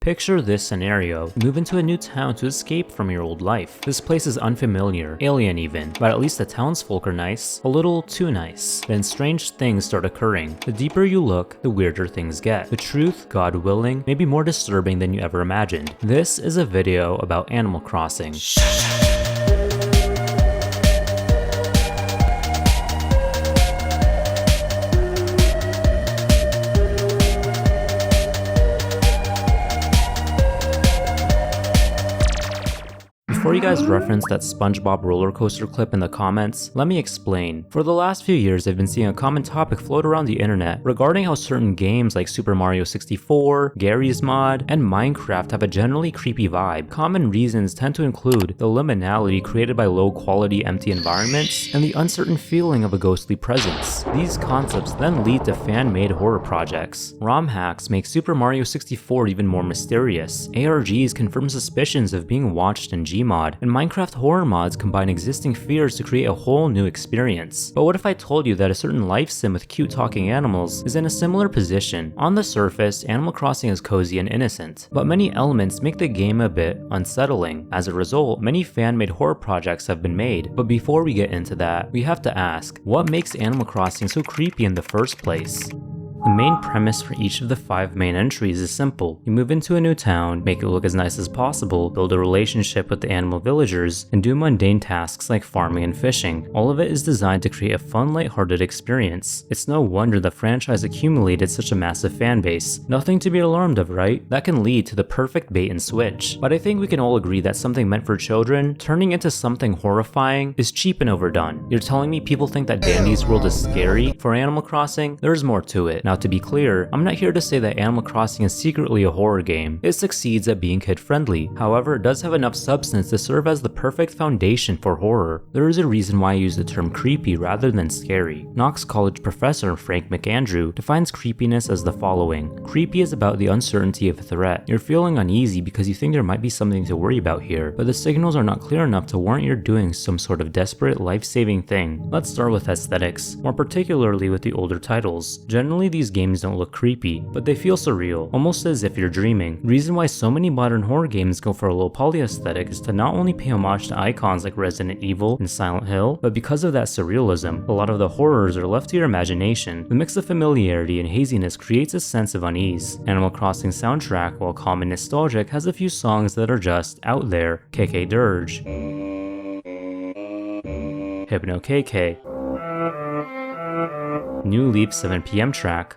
Picture this scenario. You move into a new town to escape from your old life. This place is unfamiliar, alien even, but at least the townsfolk are nice, a little too nice. Then strange things start occurring. The deeper you look, the weirder things get. The truth, God willing, may be more disturbing than you ever imagined. This is a video about Animal Crossing. Before you guys reference that SpongeBob roller coaster clip in the comments, let me explain. For the last few years, I've been seeing a common topic float around the internet regarding how certain games like Super Mario 64, Garry's Mod, and Minecraft have a generally creepy vibe. Common reasons tend to include the liminality created by low-quality empty environments and the uncertain feeling of a ghostly presence. These concepts then lead to fan-made horror projects. ROM hacks make Super Mario 64 even more mysterious. ARGs confirm suspicions of being watched in Gmod, and Minecraft horror mods combine existing fears to create a whole new experience. But what if I told you that a certain life sim with cute talking animals is in a similar position? On the surface, Animal Crossing is cozy and innocent, but many elements make the game a bit unsettling. As a result, many fan-made horror projects have been made. But before we get into that, we have to ask, what makes Animal Crossing so creepy in the first place? The main premise for each of the 5 main entries is simple. You move into a new town, make it look as nice as possible, build a relationship with the animal villagers, and do mundane tasks like farming and fishing. All of it is designed to create a fun, lighthearted experience. It's no wonder the franchise accumulated such a massive fan base. Nothing to be alarmed of, right? That can lead to the perfect bait and switch. But I think we can all agree that something meant for children, turning into something horrifying, is cheap and overdone. You're telling me people think that Dandy's World is scary for Animal Crossing? There's more to it. Now, to be clear, I'm not here to say that Animal Crossing is secretly a horror game. It succeeds at being kid-friendly. However, it does have enough substance to serve as the perfect foundation for horror. There is a reason why I use the term creepy rather than scary. Knox College professor Frank McAndrew defines creepiness as the following. Creepy is about the uncertainty of a threat. You're feeling uneasy because you think there might be something to worry about here, but the signals are not clear enough to warrant you're doing some sort of desperate, life-saving thing. Let's start with aesthetics, more particularly with the older titles. Generally, these games don't look creepy, but they feel surreal, almost as if you're dreaming. The reason why so many modern horror games go for a low poly aesthetic is to not only pay homage to icons like Resident Evil and Silent Hill, but because of that surrealism, a lot of the horrors are left to your imagination. The mix of familiarity and haziness creates a sense of unease. Animal Crossing soundtrack, while calm and nostalgic, has a few songs that are just out there. KK Dirge, Hypno KK, New Leaf 7 PM track.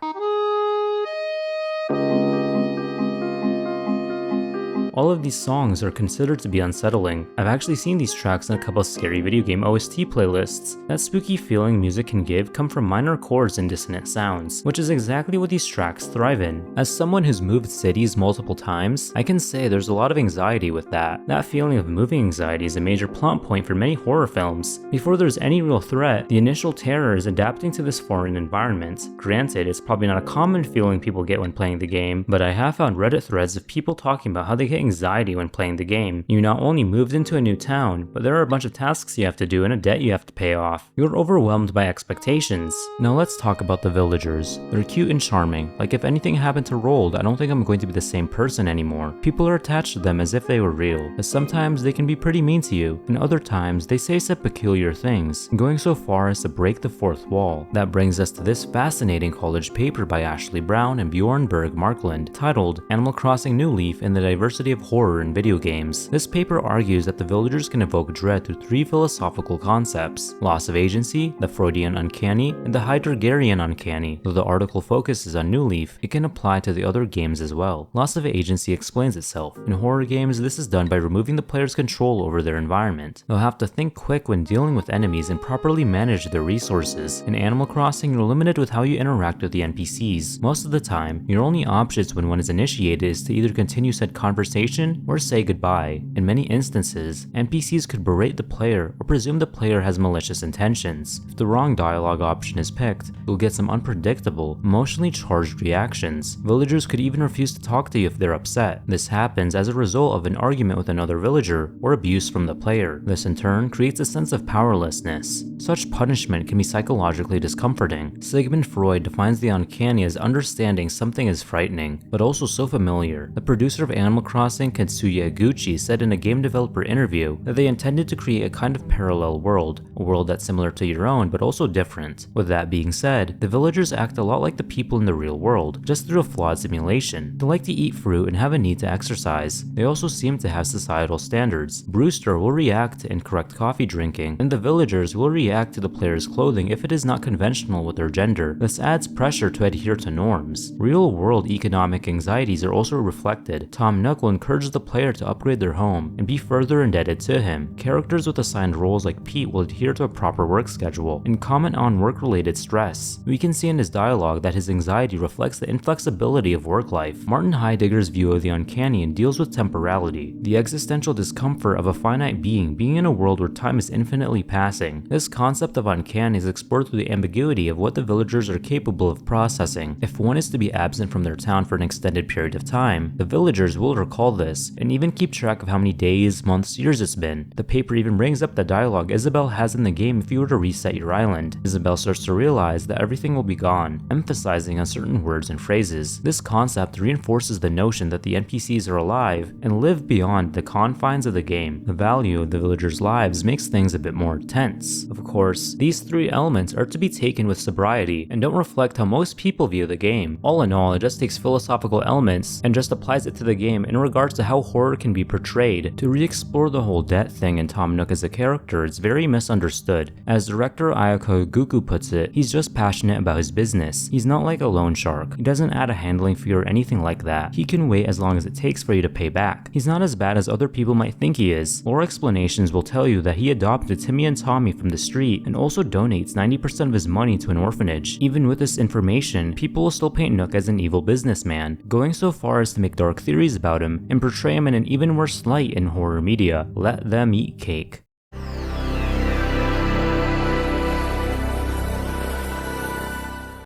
All of these songs are considered to be unsettling. I've actually seen these tracks in a couple of scary video game OST playlists. That spooky feeling music can give come from minor chords and dissonant sounds, which is exactly what these tracks thrive in. As someone who's moved cities multiple times, I can say there's a lot of anxiety with that. That feeling of moving anxiety is a major plot point for many horror films. Before there's any real threat, the initial terror is adapting to this foreign environment. Granted, it's probably not a common feeling people get when playing the game, but I have found Reddit threads of people talking about how they get anxiety when playing the game. You not only moved into a new town, but there are a bunch of tasks you have to do and a debt you have to pay off. You're overwhelmed by expectations. Now let's talk about the villagers. They're cute and charming. Like if anything happened to Rold, I don't think I'm going to be the same person anymore. People are attached to them as if they were real, but sometimes they can be pretty mean to you, and other times they say some peculiar things, going so far as to break the fourth wall. That brings us to this fascinating college paper by Ashley Brown and Bjorn Berg Markland, titled Animal Crossing New Leaf and the Diversity of Horror in Video Games. This paper argues that the villagers can evoke dread through 3 philosophical concepts: loss of agency, the Freudian uncanny, and the Heideggerian uncanny. Though the article focuses on New Leaf, it can apply to the other games as well. Loss of agency explains itself. In horror games, this is done by removing the player's control over their environment. They'll have to think quick when dealing with enemies and properly manage their resources. In Animal Crossing, you're limited with how you interact with the NPCs. Most of the time, your only options when one is initiated is to either continue said conversation conversation or say goodbye. In many instances, NPCs could berate the player or presume the player has malicious intentions. If the wrong dialogue option is picked, you'll get some unpredictable, emotionally charged reactions. Villagers could even refuse to talk to you if they're upset. This happens as a result of an argument with another villager or abuse from the player. This in turn creates a sense of powerlessness. Such punishment can be psychologically discomforting. Sigmund Freud defines the uncanny as understanding something is frightening, but also so familiar. The producer of Animal Crossing, Katsuya Eguchi, said in a game developer interview that they intended to create a kind of parallel world, a world that's similar to your own but also different. With that being said, the villagers act a lot like the people in the real world, just through a flawed simulation. They like to eat fruit and have a need to exercise. They also seem to have societal standards. Brewster will react to incorrect coffee drinking, and the villagers will react to the player's clothing if it is not conventional with their gender. This adds pressure to adhere to norms. Real-world economic anxieties are also reflected. Tom Nook will encourage the player to upgrade their home and be further indebted to him. Characters with assigned roles like Pete will adhere to a proper work schedule and comment on work-related stress. We can see in his dialogue that his anxiety reflects the inflexibility of work life. Martin Heidegger's view of the uncanny deals with temporality, the existential discomfort of a finite being in a world where time is infinitely passing. This concept of uncanny is explored through the ambiguity of what the villagers are capable of processing. If one is to be absent from their town for an extended period of time, the villagers will recall this and even keep track of how many days, months, years it's been. The paper even brings up the dialogue Isabel has in the game if you were to reset your island. Isabel starts to realize that everything will be gone, emphasizing on certain words and phrases. This concept reinforces the notion that the NPCs are alive and live beyond the confines of the game. The value of the villagers' lives makes things a bit more tense. Of course, these three elements are to be taken with sobriety and don't reflect how most people view the game. All in all, it just takes philosophical elements and just applies it to the game in regards to how horror can be portrayed. To re-explore the whole debt thing in Tom Nook as a character is very misunderstood. As director Aika Guku puts it, he's just passionate about his business. He's not like a loan shark. He doesn't add a handling fee or anything like that. He can wait as long as it takes for you to pay back. He's not as bad as other people might think he is. Lore explanations will tell you that he adopted Timmy and Tommy from the street and also donates 90% of his money to an orphanage. Even with this information, people will still paint Nook as an evil businessman, going so far as to make dark theories about him and portray him in an even worse light in horror media. Let them eat cake.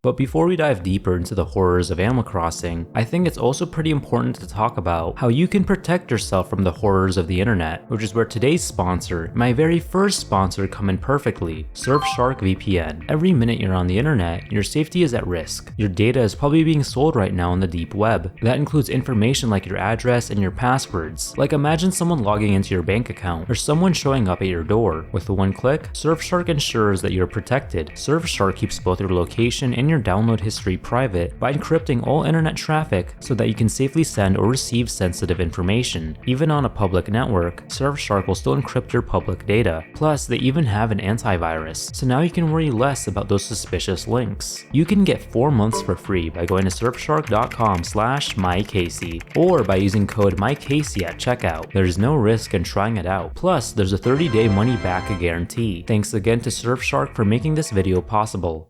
But before we dive deeper into the horrors of Animal Crossing, I think it's also pretty important to talk about how you can protect yourself from the horrors of the internet, which is where today's sponsor, my very first sponsor, come in perfectly, Surfshark VPN. Every minute you're on the internet, your safety is at risk. Your data is probably being sold right now on the deep web. That includes information like your address and your passwords. Like imagine someone logging into your bank account or someone showing up at your door. With one click, Surfshark ensures that you're protected. Surfshark keeps both your location and your download history private by encrypting all internet traffic so that you can safely send or receive sensitive information. Even on a public network, Surfshark will still encrypt your public data. Plus, they even have an antivirus, so now you can worry less about those suspicious links. You can get 4 months for free by going to surfshark.com/mycasey or by using code mycasey at checkout. There's no risk in trying it out. Plus, there's a 30-day money-back guarantee. Thanks again to Surfshark for making this video possible.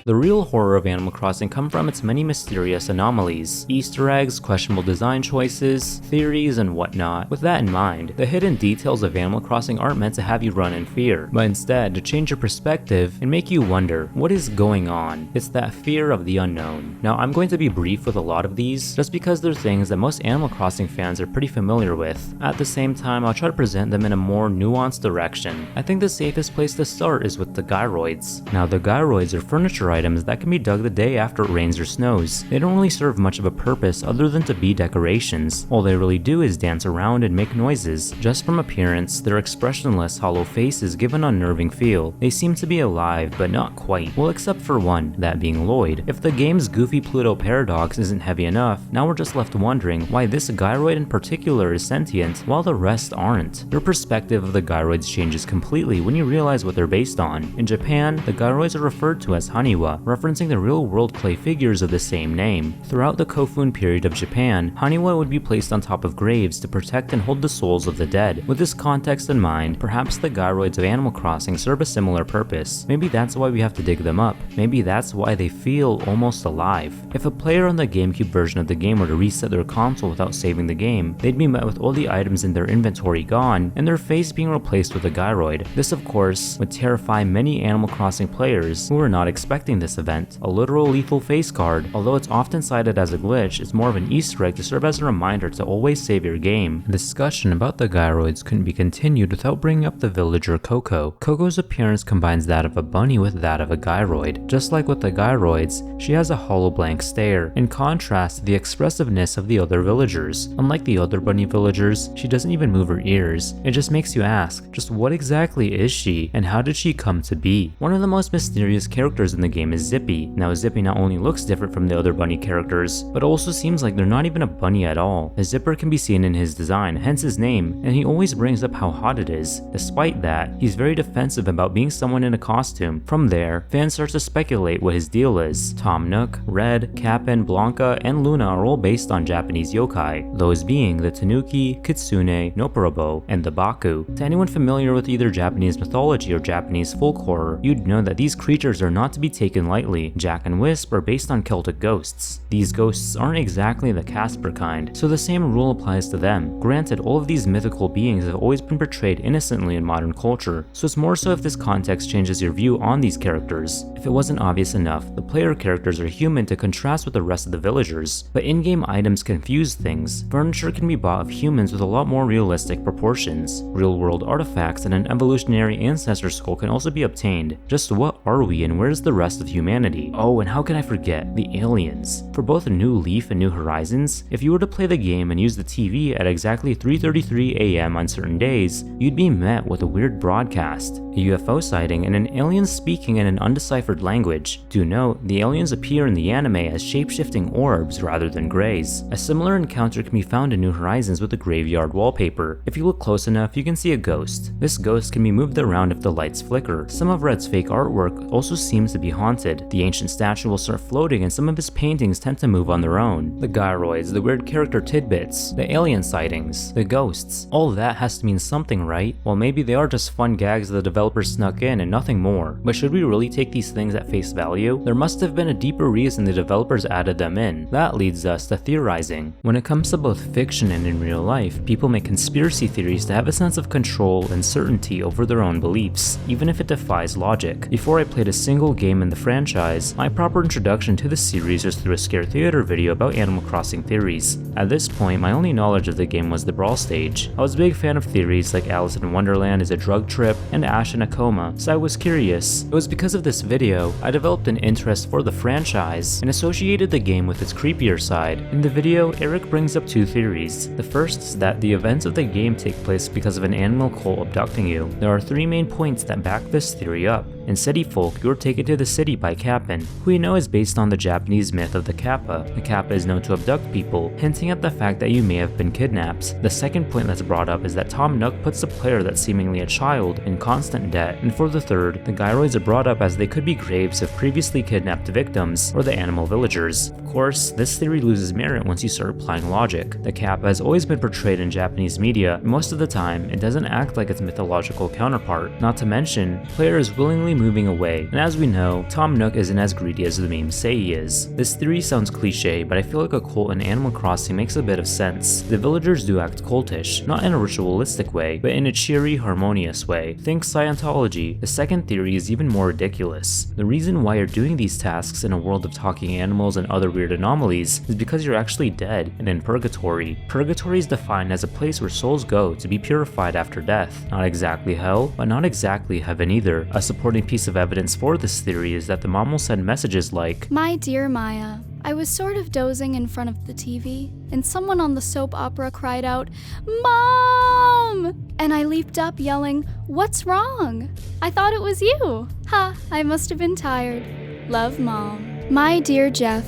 The real horror of Animal Crossing come from its many mysterious anomalies, Easter eggs, questionable design choices, theories, and whatnot. With that in mind, the hidden details of Animal Crossing aren't meant to have you run in fear, but instead to change your perspective and make you wonder, what is going on? It's that fear of the unknown. Now, I'm going to be brief with a lot of these, just because they're things that most Animal Crossing fans are pretty familiar with. At the same time, I'll try to present them in a more nuanced direction. I think the safest place to start is with the gyroids. Now, the gyroids are furniture items that can be dug the day after it rains or snows. They don't really serve much of a purpose other than to be decorations. All they really do is dance around and make noises. Just from appearance, their expressionless, hollow faces give an unnerving feel. They seem to be alive, but not quite. Well, except for one, that being Lloyd. If the game's goofy Pluto paradox isn't heavy enough, now we're just left wondering why this gyroid in particular is sentient while the rest aren't. Your perspective of the gyroids changes completely when you realize what they're based on. In Japan, the gyroids are referred to as honey Haniwa, referencing the real-world clay figures of the same name. Throughout the Kofun period of Japan, Haniwa would be placed on top of graves to protect and hold the souls of the dead. With this context in mind, perhaps the gyroids of Animal Crossing serve a similar purpose. Maybe that's why we have to dig them up. Maybe that's why they feel almost alive. If a player on the GameCube version of the game were to reset their console without saving the game, they'd be met with all the items in their inventory gone and their face being replaced with a gyroid. This, of course, would terrify many Animal Crossing players who were not expecting this event. A literal lethal face card, although it's often cited as a glitch, is more of an Easter egg to serve as a reminder to always save your game. The discussion about the gyroids couldn't be continued without bringing up the villager Coco. Coco's appearance combines that of a bunny with that of a gyroid. Just like with the gyroids, she has a hollow blank stare, in contrast to the expressiveness of the other villagers. Unlike the other bunny villagers, she doesn't even move her ears. It just makes you ask, just what exactly is she, and how did she come to be? One of the most mysterious characters in the game is Zippy. Now Zippy not only looks different from the other bunny characters, but also seems like they're not even a bunny at all. A zipper can be seen in his design, hence his name, and he always brings up how hot it is. Despite that, he's very defensive about being someone in a costume. From there, fans start to speculate what his deal is. Tom Nook, Red, Cap'n, Blanca, and Luna are all based on Japanese yokai, those being the Tanuki, Kitsune, Noporobo, and the Baku. To anyone familiar with either Japanese mythology or Japanese folk horror, you'd know that these creatures are not to be taken lightly. Jack and Wisp are based on Celtic ghosts. These ghosts aren't exactly the Casper kind, so the same rule applies to them. Granted, all of these mythical beings have always been portrayed innocently in modern culture, so it's more so if this context changes your view on these characters. If it wasn't obvious enough, the player characters are human to contrast with the rest of the villagers, but in-game items confuse things. Furniture can be bought of humans with a lot more realistic proportions. Real-world artifacts and an evolutionary ancestor skull can also be obtained. Just what are we and where's the rest of humanity? Oh, and how can I forget the aliens? For both New Leaf and New Horizons, if you were to play the game and use the TV at exactly 3:33 AM on certain days, you'd be met with a weird broadcast, a UFO sighting, and an alien speaking in an undeciphered language. Do note, the aliens appear in the anime as shape-shifting orbs rather than greys. A similar encounter can be found in New Horizons with the graveyard wallpaper. If you look close enough, you can see a ghost. This ghost can be moved around if the lights flicker. Some of Red's fake artwork also seems to be haunted. The ancient statue will start floating and some of his paintings tend to move on their own. The gyroids, the weird character tidbits, the alien sightings, the ghosts, all that has to mean something, right? Well, maybe they are just fun gags the developers snuck in and nothing more. But should we really take these things at face value? There must have been a deeper reason the developers added them in. That leads us to theorizing. When it comes to both fiction and in real life, people make conspiracy theories to have a sense of control and certainty over their own beliefs, even if it defies logic. Before I played a single game in the franchise, my proper introduction to the series was through a Scare Theater video about Animal Crossing theories. At this point, my only knowledge of the game was the Brawl stage. I was a big fan of theories like Alice in Wonderland is a drug trip and Ash in a coma, so I was curious. It was because of this video, I developed an interest for the franchise and associated the game with its creepier side. In the video, Eric brings up two theories. The first is that the events of the game take place because of an animal cult abducting you. There are three main points that back this theory up. In City Folk, you're taken to the city by Cap'n, who you know is based on the Japanese myth of the Kappa. The Kappa is known to abduct people, hinting at the fact that you may have been kidnapped. The second point that's brought up is that Tom Nook puts the player that's seemingly a child in constant debt. And for the third, the gyroids are brought up as they could be graves of previously kidnapped victims or the animal villagers. Of course, this theory loses merit once you start applying logic. The Kappa has always been portrayed in Japanese media, and most of the time, it doesn't act like its mythological counterpart. Not to mention, the player is willingly moving away, and as we know, Tom Nook isn't as greedy as the memes say he is. This theory sounds cliche, but I feel like a cult in Animal Crossing makes a bit of sense. The villagers do act cultish, not in a ritualistic way, but in a cheery, harmonious way. Think Scientology. The second theory is even more ridiculous. The reason why you're doing these tasks in a world of talking animals and other weird anomalies is because you're actually dead and in purgatory. Purgatory is defined as a place where souls go to be purified after death. Not exactly hell, but not exactly heaven either. A supporting piece of evidence for this theory is that the mom will send messages like, "My dear Maya, I was sort of dozing in front of the TV, and someone on the soap opera cried out, 'Mom!' And I leaped up yelling, 'What's wrong?' I thought it was you. Ha, I must have been tired. Love, Mom." My dear Jeff,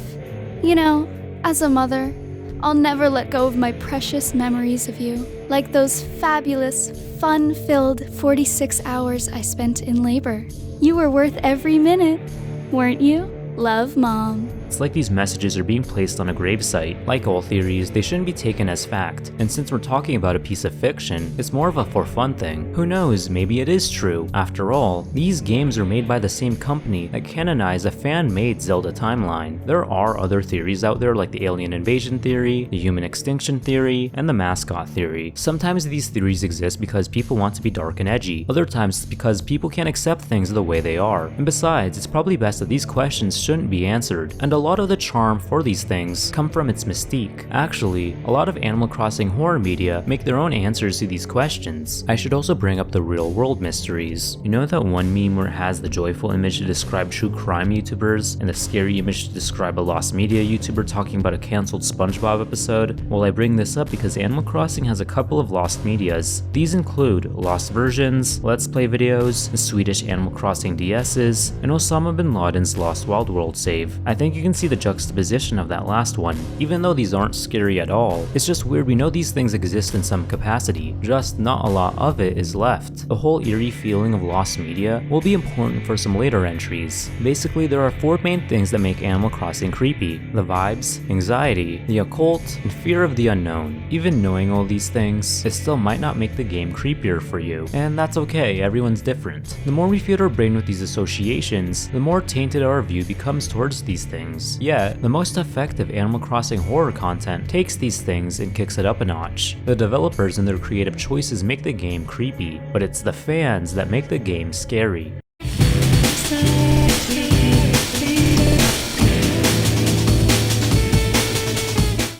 you know, as a mother, I'll never let go of my precious memories of you, like those fabulous, fun-filled 46 hours I spent in labor. You were worth every minute. weren't you? Love, Mom. It's like these messages are being placed on a gravesite. Like all theories, they shouldn't be taken as fact, and since we're talking about a piece of fiction, it's more of a for fun thing. Who knows, maybe it is true. After all, these games are made by the same company that canonized a fan-made Zelda timeline. There are other theories out there like the alien invasion theory, the human extinction theory, and the mascot theory. Sometimes these theories exist because people want to be dark and edgy, other times it's because people can't accept things the way they are. And besides, it's probably best that these questions shouldn't be answered, and a lot of the charm for these things come from its mystique. Actually, a lot of Animal Crossing horror media make their own answers to these questions. I should also bring up the real world mysteries. You know that one meme where it has the joyful image to describe true crime YouTubers and the scary image to describe a lost media YouTuber talking about a cancelled SpongeBob episode? Well, I bring this up because Animal Crossing has a couple of lost medias. These include lost versions, let's play videos, the Swedish Animal Crossing DS's, and Osama bin Laden's Lost Wild World save. I think you can see the juxtaposition of that last one. Even though these aren't scary at all, it's just weird we know these things exist in some capacity, just not a lot of it is left. The whole eerie feeling of lost media will be important for some later entries. Basically, there are 4 main things that make Animal Crossing creepy: the vibes, anxiety, the occult, and fear of the unknown. Even knowing all these things, it still might not make the game creepier for you, and that's okay, everyone's different. The more we feed our brain with these associations, the more tainted our view becomes towards these things. Yet, the most effective Animal Crossing horror content takes these things and kicks it up a notch. The developers and their creative choices make the game creepy, but it's the fans that make the game scary.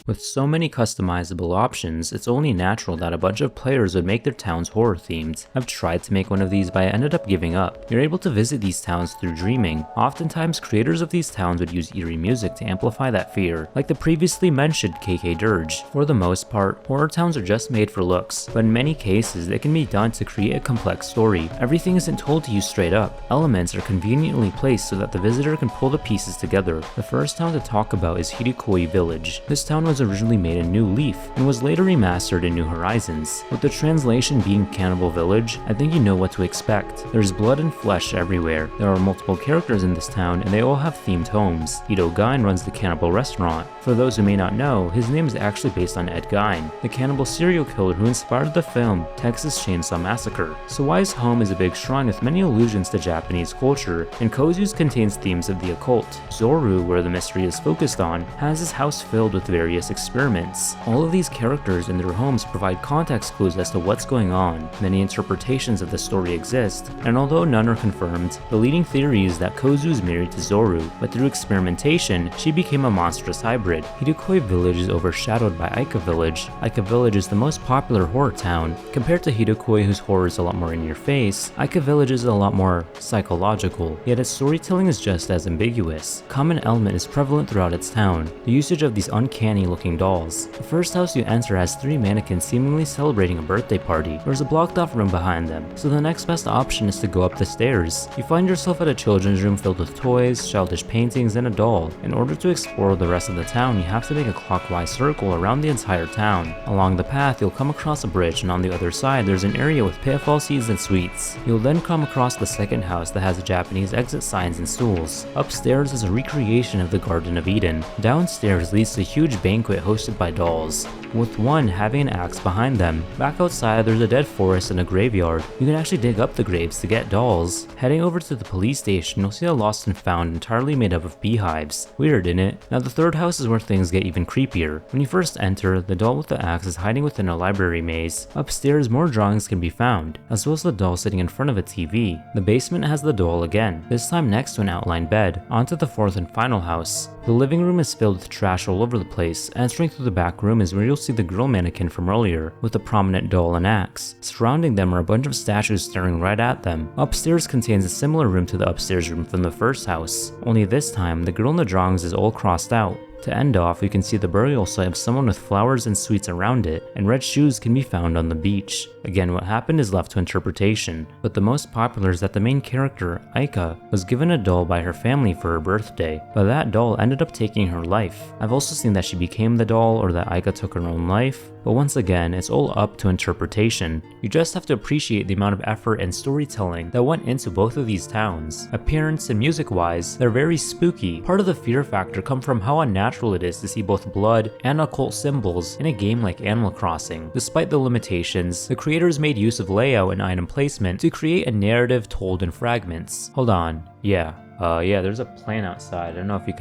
With so many customizable options, it's only natural that a bunch of players would make their towns horror themed. I've tried to make one of these, but I ended up giving up. You're able to visit these towns through dreaming. Oftentimes, creators of these towns would use eerie music to amplify that fear, like the previously mentioned KK Dirge. For the most part, horror towns are just made for looks, but in many cases, they can be done to create a complex story. Everything isn't told to you straight up. Elements are conveniently placed so that the visitor can pull the pieces together. The first town to talk about is Hitokui Village. This town was originally made in New Leaf and was later remastered in New Horizons. With the translation being Cannibal Village, I think you know what to expect. There's blood and flesh everywhere. There are multiple characters in this town and they all have themed homes. Ito Gein runs the cannibal restaurant. For those who may not know, his name is actually based on Ed Gein, the cannibal serial killer who inspired the film Texas Chainsaw Massacre. Sawai's home is a big shrine with many allusions to Japanese culture, and Kozu's contains themes of the occult. Zoru, where the mystery is focused on, has his house filled with various experiments. All of these characters and their homes provide context clues as to what's going on. Many interpretations of the story exist, and although none are confirmed, the leading theory is that Kozu is married to Zoru, but through experimentation, she became a monstrous hybrid. Hitokui Village is overshadowed by Aika Village. Aika Village is the most popular horror town. Compared to Hitokui, whose horror is a lot more in your face, Aika Village is a lot more psychological, yet its storytelling is just as ambiguous. Common element is prevalent throughout its town, the usage of these uncanny looking dolls. The first house you enter has 3 mannequins seemingly celebrating a birthday party. There's a blocked off room behind them, so the next best option is to go up the stairs. You find yourself at a children's room filled with toys, childish paintings, and a doll. In order to explore the rest of the town, you have to make a clockwise circle around the entire town. Along the path, you'll come across a bridge, and on the other side, there's an area with pitfall seeds and sweets. You'll then come across the second house that has Japanese exit signs and stools. Upstairs is a recreation of the Garden of Eden. Downstairs leads to a huge banquet hosted by dolls, with one having an axe behind them. Back outside, there's a dead forest and a graveyard. You can actually dig up the graves to get dolls. Heading over to the police station, you'll see a lost and found entirely made up of beehives. Weird, isn't it? Now the third house is where things get even creepier. When you first enter, the doll with the axe is hiding within a library maze. Upstairs, more drawings can be found, as well as the doll sitting in front of a TV. The basement has the doll again, this time next to an outlined bed. Onto the fourth and final house. The living room is filled with trash all over the place. Entering through the back room is where you'll see the girl mannequin from earlier, with a prominent doll and axe. Surrounding them are a bunch of statues staring right at them. Upstairs contains a similar room to the upstairs room from the first house, only this time the girl in the drawings is all crossed out. To end off, you can see the burial site of someone with flowers and sweets around it, and red shoes can be found on the beach. Again, what happened is left to interpretation, but the most popular is that the main character, Aika, was given a doll by her family for her birthday, but that doll ended up taking her life. I've also seen that she became the doll or that Aika took her own life. But once again, it's all up to interpretation. You just have to appreciate the amount of effort and storytelling that went into both of these towns. Appearance and music-wise, they're very spooky. Part of the fear factor comes from how unnatural it is to see both blood and occult symbols in a game like Animal Crossing. Despite the limitations, the creators made use of layout and item placement to create a narrative told in fragments. Hold on, yeah, there's a plane outside. I don't know if you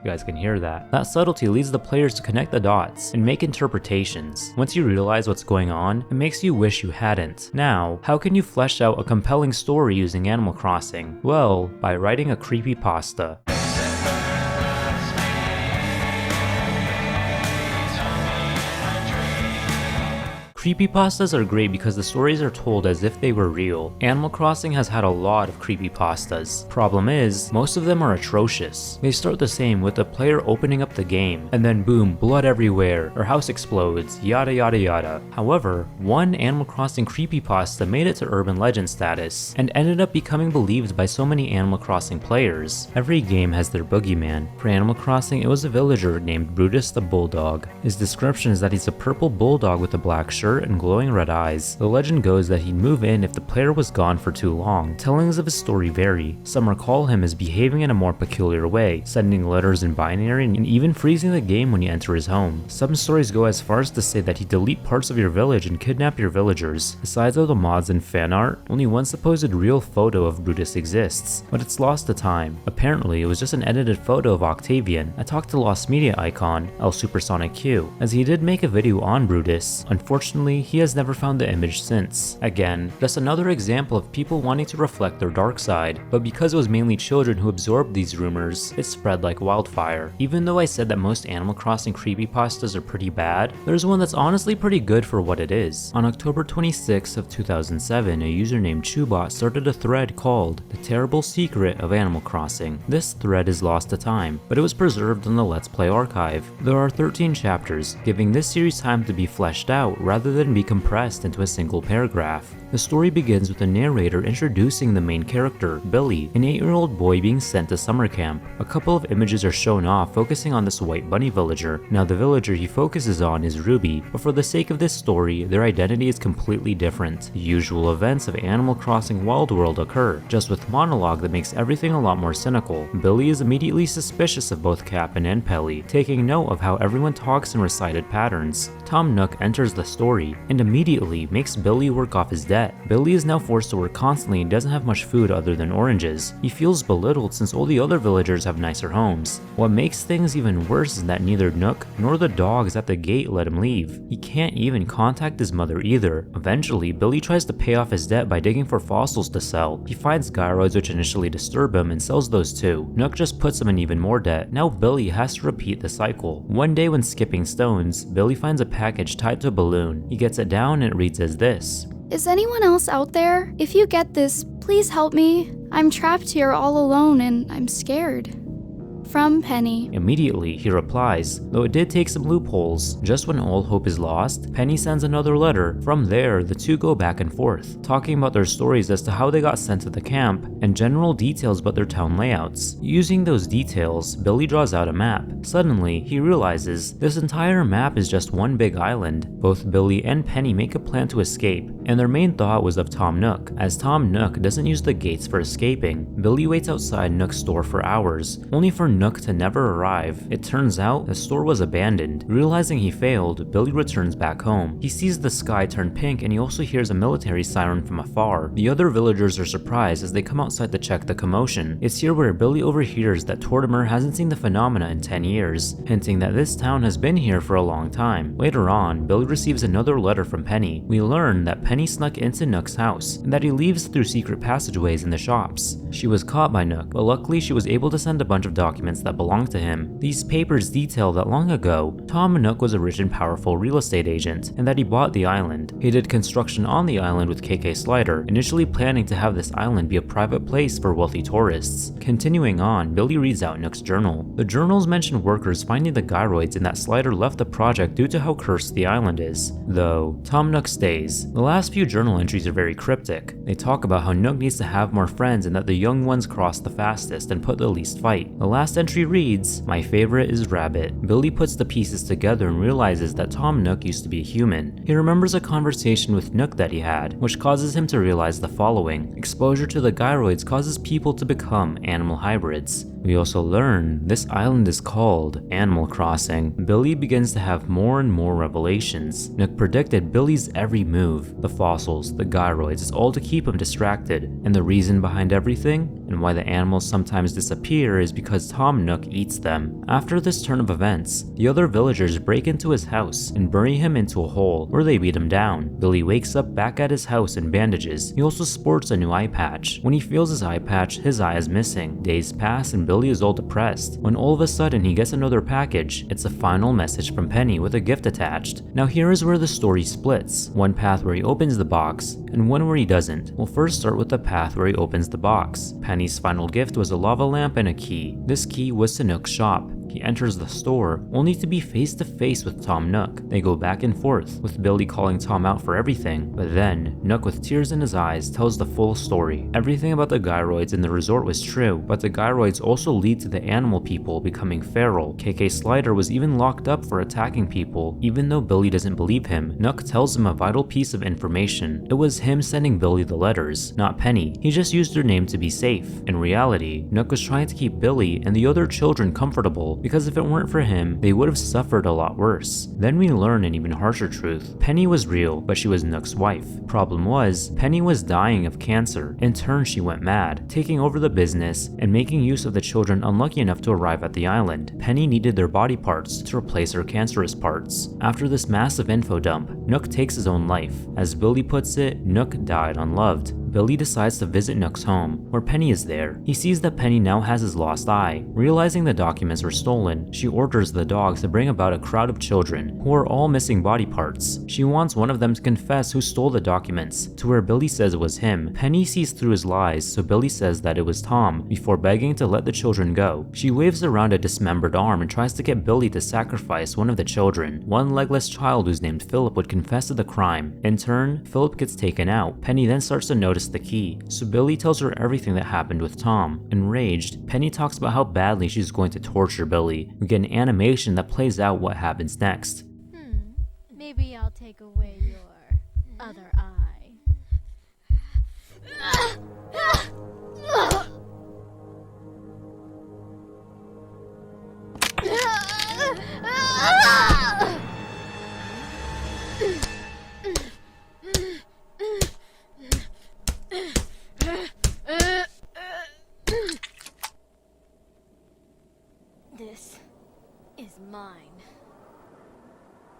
guys can hear that. That subtlety leads the players to connect the dots and make interpretations. Once you realize what's going on, it makes you wish you hadn't. Now, how can you flesh out a compelling story using Animal Crossing? Well, by writing a creepypasta. Creepypastas are great because the stories are told as if they were real. Animal Crossing has had a lot of creepypastas. Problem is, most of them are atrocious. They start the same with the player opening up the game, and then boom, blood everywhere, or house explodes, yada yada yada. However, one Animal Crossing creepypasta made it to urban legend status, and ended up becoming believed by so many Animal Crossing players. Every game has their boogeyman. For Animal Crossing, it was a villager named Brutus the Bulldog. His description is that he's a purple bulldog with a black shirt and glowing red eyes. The legend goes that he'd move in if the player was gone for too long. Tellings of his story vary. Some recall him as behaving in a more peculiar way, sending letters in binary and even freezing the game when you enter his home. Some stories go as far as to say that he'd delete parts of your village and kidnap your villagers. Besides all the mods and fan art, only one supposed real photo of Brutus exists, but it's lost to time. Apparently, it was just an edited photo of Octavian. I talked to Lost Media icon, El Supersonic Q, as he did make a video on Brutus. Unfortunately, he has never found the image since. Again, just another example of people wanting to reflect their dark side, but because it was mainly children who absorbed these rumors, it spread like wildfire. Even though I said that most Animal Crossing creepypastas are pretty bad, there's one that's honestly pretty good for what it is. On October 26th of 2007, a user named Chubot started a thread called The Terrible Secret of Animal Crossing. This thread is lost to time, but it was preserved in the Let's Play archive. There are 13 chapters, giving this series time to be fleshed out rather than be compressed into a single paragraph. The story begins with the narrator introducing the main character, Billy, an 8-year-old boy being sent to summer camp. A couple of images are shown off focusing on this white bunny villager. Now the villager he focuses on is Ruby, but for the sake of this story, their identity is completely different. The usual events of Animal Crossing Wild World occur, just with monologue that makes everything a lot more cynical. Billy is immediately suspicious of both Cap'n and Pelly, taking note of how everyone talks in recited patterns. Tom Nook enters the story and immediately makes Billy work off his debt. Billy is now forced to work constantly and doesn't have much food other than oranges. He feels belittled since all the other villagers have nicer homes. What makes things even worse is that neither Nook nor the dogs at the gate let him leave. He can't even contact his mother either. Eventually, Billy tries to pay off his debt by digging for fossils to sell. He finds gyroids which initially disturb him and sells those too. Nook just puts him in even more debt. Now Billy has to repeat the cycle. One day when skipping stones, Billy finds a package tied to a balloon. He gets it down and it reads as this. Is anyone else out there? If you get this, please help me. I'm trapped here all alone and I'm scared. From Penny. Immediately, he replies, though it did take some loopholes. Just when all hope is lost, Penny sends another letter. From there, the two go back and forth, talking about their stories as to how they got sent to the camp, and general details about their town layouts. Using those details, Billy draws out a map. Suddenly, he realizes this entire map is just one big island. Both Billy and Penny make a plan to escape, and their main thought was of Tom Nook, as Tom Nook doesn't use the gates for escaping. Billy waits outside Nook's store for hours, only for Nook to never arrive. It turns out the store was abandoned. Realizing he failed, Billy returns back home. He sees the sky turn pink and he also hears a military siren from afar. The other villagers are surprised as they come outside to check the commotion. It's here where Billy overhears that Tortimer hasn't seen the phenomena in 10 years, hinting that this town has been here for a long time. Later on, Billy receives another letter from Penny. We learn that Penny snuck into Nook's house and that he leaves through secret passageways in the shops. She was caught by Nook, but luckily she was able to send a bunch of documents that belonged to him. These papers detail that long ago, Tom Nook was a rich and powerful real estate agent, and that he bought the island. He did construction on the island with KK Slider, initially planning to have this island be a private place for wealthy tourists. Continuing on, Billy reads out Nook's journal. The journals mention workers finding the gyroids and that Slider left the project due to how cursed the island is. Though, Tom Nook stays. The last last few journal entries are very cryptic. They talk about how Nook needs to have more friends and that the young ones cross the fastest and put the least fight. The last entry reads, "My favorite is Rabbit." Billy puts the pieces together and realizes that Tom Nook used to be a human. He remembers a conversation with Nook that he had, which causes him to realize the following: exposure to the gyroids causes people to become animal hybrids. We also learn this island is called Animal Crossing. Billy begins to have more and more revelations. Nook predicted Billy's every move. The fossils, the gyroids, it's all to keep him distracted. And the reason behind everything, and why the animals sometimes disappear, is because Tom Nook eats them. After this turn of events, the other villagers break into his house and bury him into a hole where they beat him down. Billy wakes up back at his house in bandages. He also sports a new eye patch. When he feels his eye patch, his eye is missing. Days pass and Billy is all depressed, when all of a sudden he gets another package. It's a final message from Penny with a gift attached. Now here is where the story splits. One path where he opens the box, and one where he doesn't. We'll first start with the path where he opens the box. Penny's final gift was a lava lamp and a key. This key was to Nook's shop. He enters the store, only to be face to face with Tom Nook. They go back and forth, with Billy calling Tom out for everything. But then, Nook with tears in his eyes tells the full story. Everything about the gyroids in the resort was true, but the gyroids also lead to the animal people becoming feral. KK Slider was even locked up for attacking people. Even though Billy doesn't believe him, Nook tells him a vital piece of information. It was him sending Billy the letters, not Penny. He just used her name to be safe. In reality, Nook was trying to keep Billy and the other children comfortable, because if it weren't for him, they would have suffered a lot worse. Then we learn an even harsher truth. Penny was real, but she was Nook's wife. Problem was, Penny was dying of cancer. In turn, she went mad, taking over the business and making use of the children unlucky enough to arrive at the island. Penny needed their body parts to replace her cancerous parts. After this massive info dump, Nook takes his own life. As Billy puts it, Nook died unloved. Billy decides to visit Nook's home, where Penny is there. He sees that Penny now has his lost eye. Realizing the documents were stolen, she orders the dogs to bring about a crowd of children who are all missing body parts. She wants one of them to confess who stole the documents, to where Billy says it was him. Penny sees through his lies, so Billy says that it was Tom, before begging to let the children go. She waves around a dismembered arm and tries to get Billy to sacrifice one of the children. One legless child who's named Philip would confess to the crime. In turn, Philip gets taken out. Penny then starts to notice the key, so Billy tells her everything that happened with Tom. Enraged, Penny talks about how badly she's going to torture Billy. We get an animation that plays out what happens next. Maybe I'll take away your other eye. This is mine.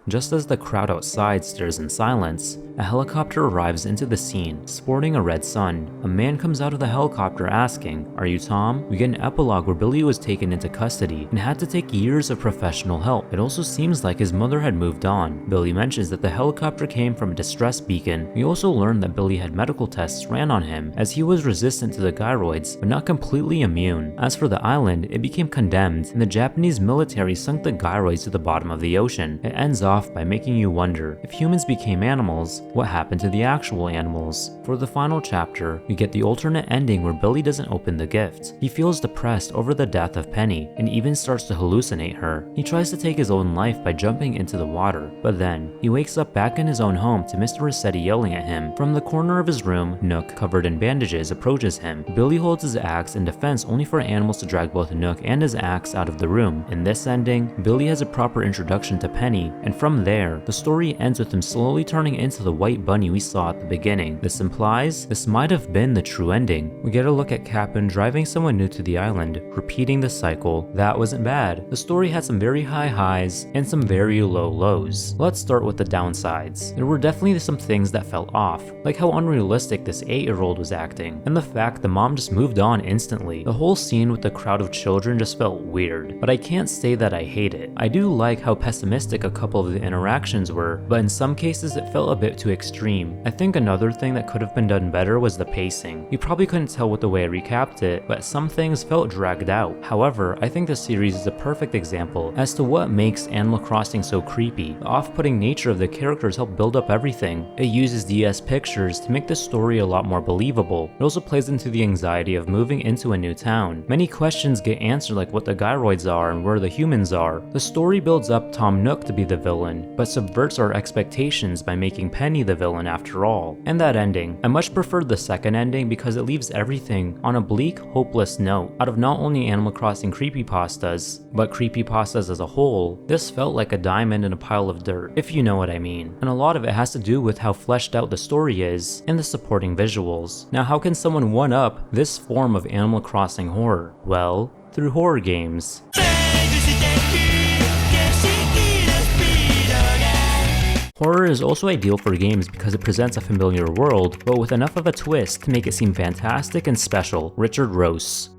Just as the crowd outside stares in silence, a helicopter arrives into the scene, sporting a red sun. A man comes out of the helicopter asking, "Are you Tom?" We get an epilogue where Billy was taken into custody and had to take years of professional help. It also seems like his mother had moved on. Billy mentions that the helicopter came from a distress beacon. We also learn that Billy had medical tests ran on him, as he was resistant to the gyroids, but not completely immune. As for the island, it became condemned, and the Japanese military sunk the gyroids to the bottom of the ocean. It ends off by making you wonder, if humans became animals, what happened to the actual animals? For the final chapter, we get the alternate ending where Billy doesn't open the gift. He feels depressed over the death of Penny, and even starts to hallucinate her. He tries to take his own life by jumping into the water, but then, he wakes up back in his own home to Mr. Rossetti yelling at him. From the corner of his room, Nook, covered in bandages, approaches him. Billy holds his axe in defense only for animals to drag both Nook and his axe out of the room. In this ending, Billy has a proper introduction to Penny, and from there, the story ends with him slowly turning into the white bunny we saw at the beginning. This implies this might have been the true ending. We get a look at Cap'n driving someone new to the island, repeating the cycle. That wasn't bad. The story had some very high highs and some very low lows. Let's start with the downsides. There were definitely some things that felt off, like how unrealistic this 8-year-old was acting, and the fact the mom just moved on instantly. The whole scene with the crowd of children just felt weird, but I can't say that I hate it. I do like how pessimistic a couple of the interactions were, but in some cases it felt a bit too extreme. I think another thing that could have been done better was the pacing. You probably couldn't tell with the way I recapped it, but some things felt dragged out. However, I think the series is a perfect example as to what makes Animal Crossing so creepy. The off-putting nature of the characters help build up everything. It uses DS pictures to make the story a lot more believable. It also plays into the anxiety of moving into a new town. Many questions get answered, like what the gyroids are and where the humans are. The story builds up Tom Nook to be the villain, but subverts our expectations by making Penny the villain after all. And that ending. I much preferred the second ending because it leaves everything on a bleak, hopeless note. Out of not only Animal Crossing creepypastas, but creepypastas as a whole, this felt like a diamond in a pile of dirt, if you know what I mean. And a lot of it has to do with how fleshed out the story is and the supporting visuals. Now, how can someone one-up this form of Animal Crossing horror? Well, through horror games. Horror is also ideal for games because it presents a familiar world, but with enough of a twist to make it seem fantastic and special. Richard Ross.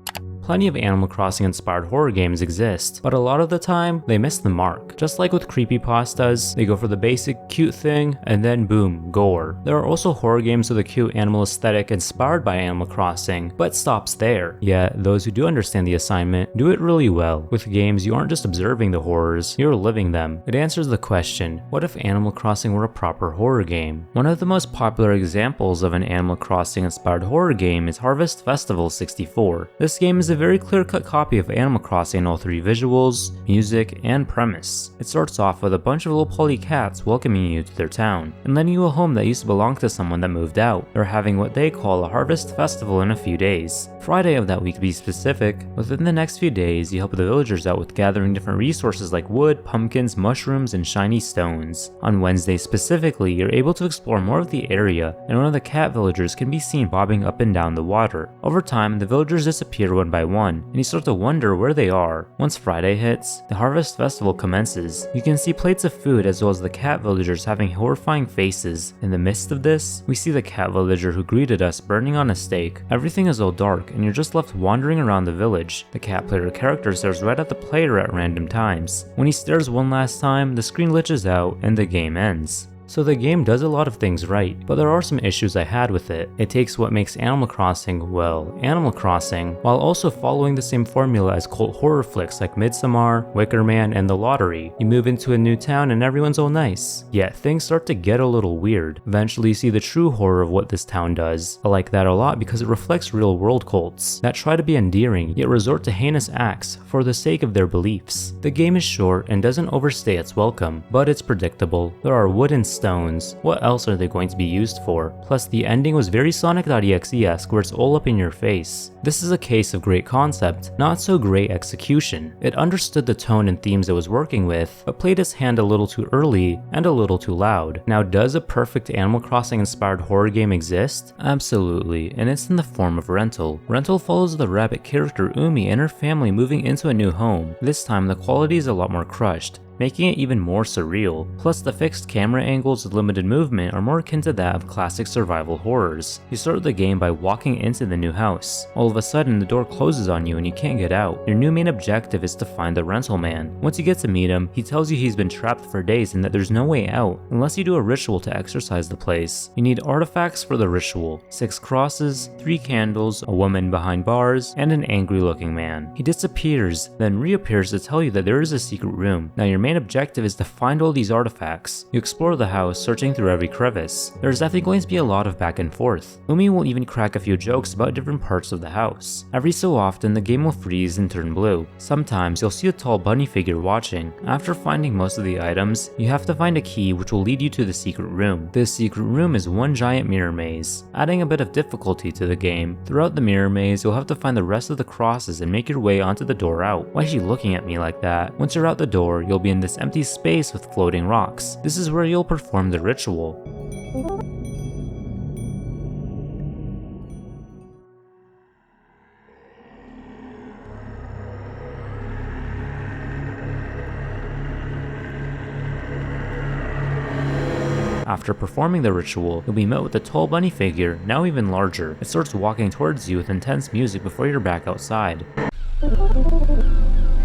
Plenty of Animal Crossing inspired horror games exist, but a lot of the time, they miss the mark. Just like with creepypastas, they go for the basic cute thing, and then boom, gore. There are also horror games with a cute animal aesthetic inspired by Animal Crossing, but stops there. Yet, those who do understand the assignment do it really well. With games, you aren't just observing the horrors, you're living them. It answers the question, what if Animal Crossing were a proper horror game? One of the most popular examples of an Animal Crossing inspired horror game is Harvest Festival 64. This game is a very clear-cut copy of Animal Crossing in all three visuals, music, and premise. It starts off with a bunch of low-poly cats welcoming you to their town, and letting you a home that used to belong to someone that moved out. They're having what they call a harvest festival in a few days. Friday of that week to be specific. Within the next few days, you help the villagers out with gathering different resources like wood, pumpkins, mushrooms, and shiny stones. On Wednesday specifically, you're able to explore more of the area, and one of the cat villagers can be seen bobbing up and down the water. Over time, the villagers disappear one by one, and you start to wonder where they are. Once Friday hits, the Harvest Festival commences. You can see plates of food as well as the cat villagers having horrifying faces. In the midst of this, we see the cat villager who greeted us burning on a stake. Everything is all dark, and you're just left wandering around the village. The cat player character stares right at the player at random times. When he stares one last time, the screen glitches out, and the game ends. So the game does a lot of things right, but there are some issues I had with it. It takes what makes Animal Crossing, well, Animal Crossing, while also following the same formula as cult horror flicks like Midsommar, Wicker Man, and The Lottery. You move into a new town and everyone's all nice. Yet things start to get a little weird. Eventually you see the true horror of what this town does. I like that a lot because it reflects real world cults that try to be endearing yet resort to heinous acts for the sake of their beliefs. The game is short and doesn't overstay its welcome, but it's predictable. There are wooden stones. What else are they going to be used for? Plus, the ending was very Sonic.exe-esque where it's all up in your face. This is a case of great concept, not so great execution. It understood the tone and themes it was working with, but played its hand a little too early and a little too loud. Now, does a perfect Animal Crossing inspired horror game exist? Absolutely, and it's in the form of Rental. Rental follows the rabbit character Umi and her family moving into a new home. This time, the quality is a lot more crushed, making it even more surreal. Plus, the fixed camera angles with limited movement are more akin to that of classic survival horrors. You start the game by walking into the new house. All of a sudden, the door closes on you and you can't get out. Your new main objective is to find the rental man. Once you get to meet him, he tells you he's been trapped for days and that there's no way out unless you do a ritual to exorcise the place. You need artifacts for the ritual: 6 crosses, 3 candles, a woman behind bars, and an angry looking man. He disappears, then reappears to tell you that there is a secret room. Now your main objective is to find all these artifacts. You explore the house, searching through every crevice. There's definitely going to be a lot of back and forth. Umi will even crack a few jokes about different parts of the house. Every so often, the game will freeze and turn blue. Sometimes you'll see a tall bunny figure watching. After finding most of the items, you have to find a key which will lead you to the secret room. This secret room is one giant mirror maze, adding a bit of difficulty to the game. Throughout the mirror maze, you'll have to find the rest of the crosses and make your way onto the door out. Why is she looking at me like that? Once you're out the door, you'll be in this empty space with floating rocks. This is where you'll perform the ritual. After performing the ritual, you'll be met with a tall bunny figure, now even larger. It starts walking towards you with intense music before you're back outside.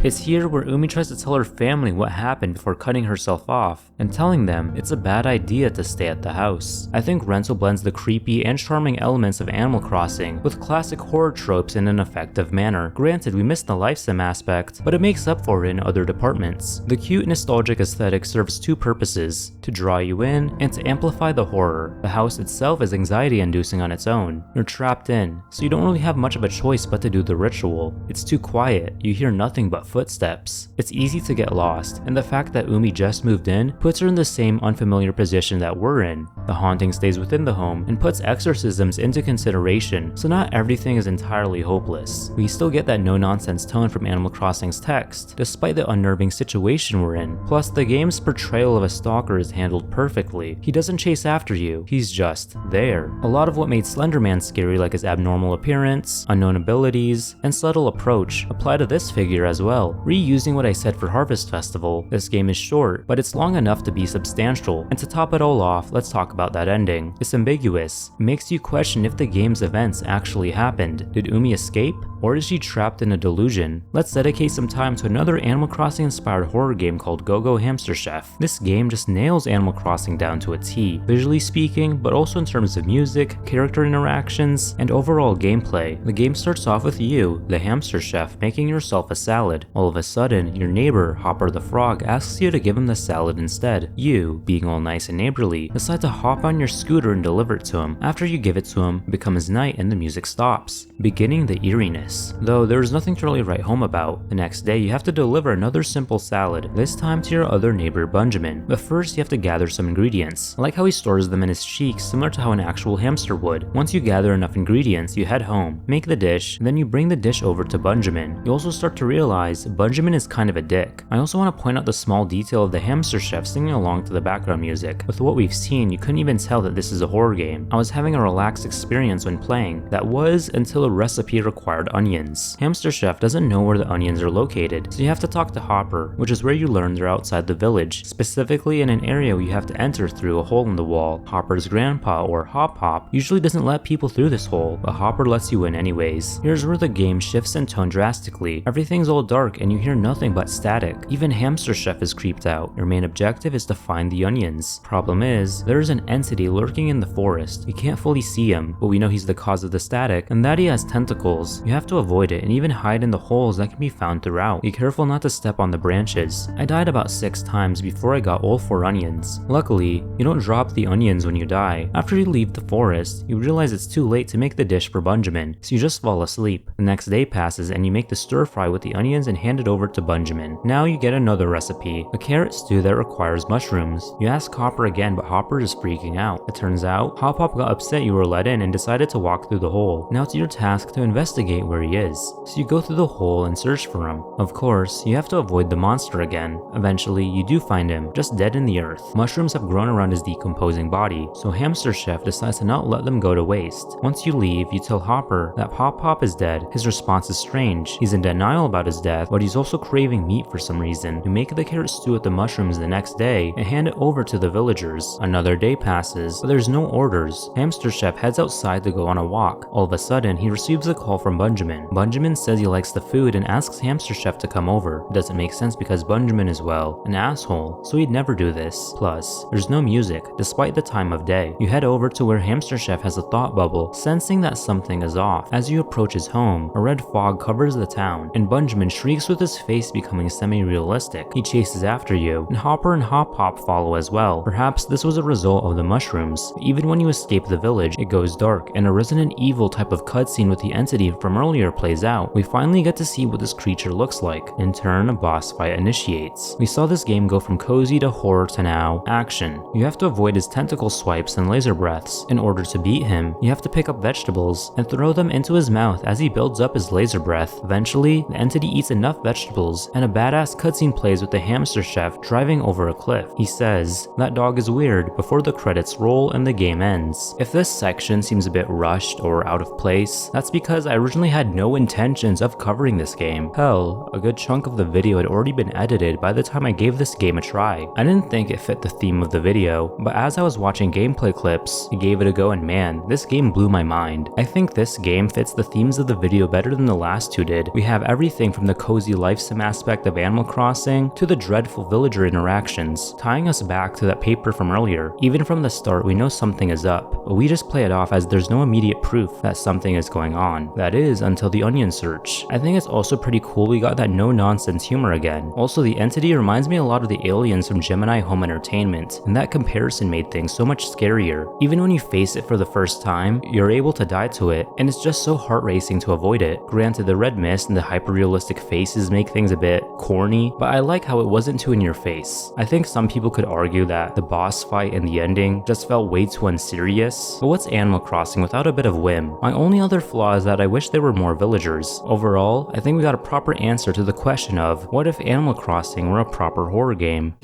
It's here where Umi tries to tell her family what happened before cutting herself off, and telling them it's a bad idea to stay at the house. I think Rental blends the creepy and charming elements of Animal Crossing with classic horror tropes in an effective manner. Granted, we missed the life sim aspect, but it makes up for it in other departments. The cute nostalgic aesthetic serves two purposes: to draw you in and to amplify the horror. The house itself is anxiety inducing on its own. You're trapped in, so you don't really have much of a choice but to do the ritual. It's too quiet, you hear nothing but footsteps. It's easy to get lost, and the fact that Umi just moved in puts her in the same unfamiliar position that we're in. The haunting stays within the home and puts exorcisms into consideration, so not everything is entirely hopeless. We still get that no-nonsense tone from Animal Crossing's text, despite the unnerving situation we're in. Plus, the game's portrayal of a stalker is handled perfectly. He doesn't chase after you, he's just there. A lot of what made Slender Man scary, like his abnormal appearance, unknown abilities, and subtle approach, apply to this figure as well. Reusing what I said for Harvest Festival, this game is short, but it's long enough to be substantial. And to top it all off, let's talk about that ending. It's ambiguous. It makes you question if the game's events actually happened. Did Umi escape? Or is she trapped in a delusion? Let's dedicate some time to another Animal Crossing inspired horror game called Go-Go Hamster Chef. This game just nails Animal Crossing down to a T, visually speaking, but also in terms of music, character interactions, and overall gameplay. The game starts off with you, the hamster chef, making yourself a salad. All of a sudden, your neighbor, Hopper the Frog, asks you to give him the salad instead. You, being all nice and neighborly, decide to hop on your scooter and deliver it to him. After you give it to him, it becomes night and the music stops, beginning the eeriness. Though there is nothing to really write home about. The next day, you have to deliver another simple salad, this time to your other neighbor Benjamin. But first, you have to gather some ingredients. I like how he stores them in his cheeks, similar to how an actual hamster would. Once you gather enough ingredients, you head home, make the dish, and then you bring the dish over to Benjamin. You also start to realize Benjamin is kind of a dick. I also want to point out the small detail of the hamster chef singing along to the background music. With what we've seen, you couldn't even tell that this is a horror game. I was having a relaxed experience when playing. That was until a recipe required onions. Hamster Chef doesn't know where the onions are located, so you have to talk to Hopper, which is where you learn they're outside the village, specifically in an area where you have to enter through a hole in the wall. Hopper's grandpa, or Hop Hop, usually doesn't let people through this hole, but Hopper lets you in anyways. Here's where the game shifts in tone drastically. Everything's all dark and you hear nothing but static. Even Hamster Chef is creeped out. Your main objective is to find the onions. Problem is, there's an entity lurking in the forest. You can't fully see him, but we know he's the cause of the static, and that he has tentacles. You have to avoid it and even hide in the holes that can be found throughout. Be careful not to step on the branches. I died about 6 times before I got all 4 onions. Luckily, you don't drop the onions when you die. After you leave the forest, you realize it's too late to make the dish for Benjamin, so you just fall asleep. The next day passes and you make the stir fry with the onions and hand it over to Benjamin. Now you get another recipe, a carrot stew that requires mushrooms. You ask Hopper again, but Hopper is freaking out. It turns out, Hop Hop got upset you were let in and decided to walk through the hole. Now it's your task to investigate where he is. So you go through the hole and search for him. Of course, you have to avoid the monster again. Eventually, you do find him, just dead in the earth. Mushrooms have grown around his decomposing body, so Hamster Chef decides to not let them go to waste. Once you leave, you tell Hopper that Pop Pop is dead. His response is strange. He's in denial about his death, but he's also craving meat for some reason. You make the carrot stew with the mushrooms the next day and hand it over to the villagers. Another day passes, but there's no orders. Hamster Chef heads outside to go on a walk. All of a sudden, he receives a call from Benjamin. Benjamin says he likes the food and asks Hamster Chef to come over. It doesn't make sense because Benjamin is, well, an asshole, so he'd never do this. Plus, there's no music, despite the time of day. You head over to where Hamster Chef has a thought bubble, sensing that something is off. As you approach his home, a red fog covers the town, and Benjamin shrieks with his face becoming semi-realistic. He chases after you, and Hopper and Hop Hop follow as well. Perhaps this was a result of the mushrooms. Even when you escape the village, it goes dark, and a Resident Evil type of cutscene with the entity from earlier plays out. We finally get to see what this creature looks like. In turn, a boss fight initiates. We saw this game go from cozy to horror to now action. You have to avoid his tentacle swipes and laser breaths. In order to beat him, you have to pick up vegetables and throw them into his mouth as he builds up his laser breath. Eventually, the entity eats enough vegetables, and a badass cutscene plays with the Hamster Chef driving over a cliff. He says, "That dog is weird," before the credits roll and the game ends. If this section seems a bit rushed or out of place, that's because I originally had no intentions of covering this game. Hell, a good chunk of the video had already been edited by the time I gave this game a try. I didn't think it fit the theme of the video, but as I was watching gameplay clips, I gave it a go and man, this game blew my mind. I think this game fits the themes of the video better than the last two did. We have everything from the cozy life sim aspect of Animal Crossing to the dreadful villager interactions, tying us back to that paper from earlier. Even from the start, we know something is up, but we just play it off as there's no immediate proof that something is going on. That is, until the onion search. I think it's also pretty cool we got that no-nonsense humor again. Also, the entity reminds me a lot of the aliens from Gemini Home Entertainment, and that comparison made things so much scarier. Even when you face it for the first time, you're able to die to it, and it's just so heart-racing to avoid it. Granted, the red mist and the hyper-realistic faces make things a bit corny, but I like how it wasn't too in your face. I think some people could argue that the boss fight and the ending just felt way too unserious, but what's Animal Crossing without a bit of whim? My only other flaw is that I wish there were more villagers. Overall, I think we got a proper answer to the question of, what if Animal Crossing were a proper horror game?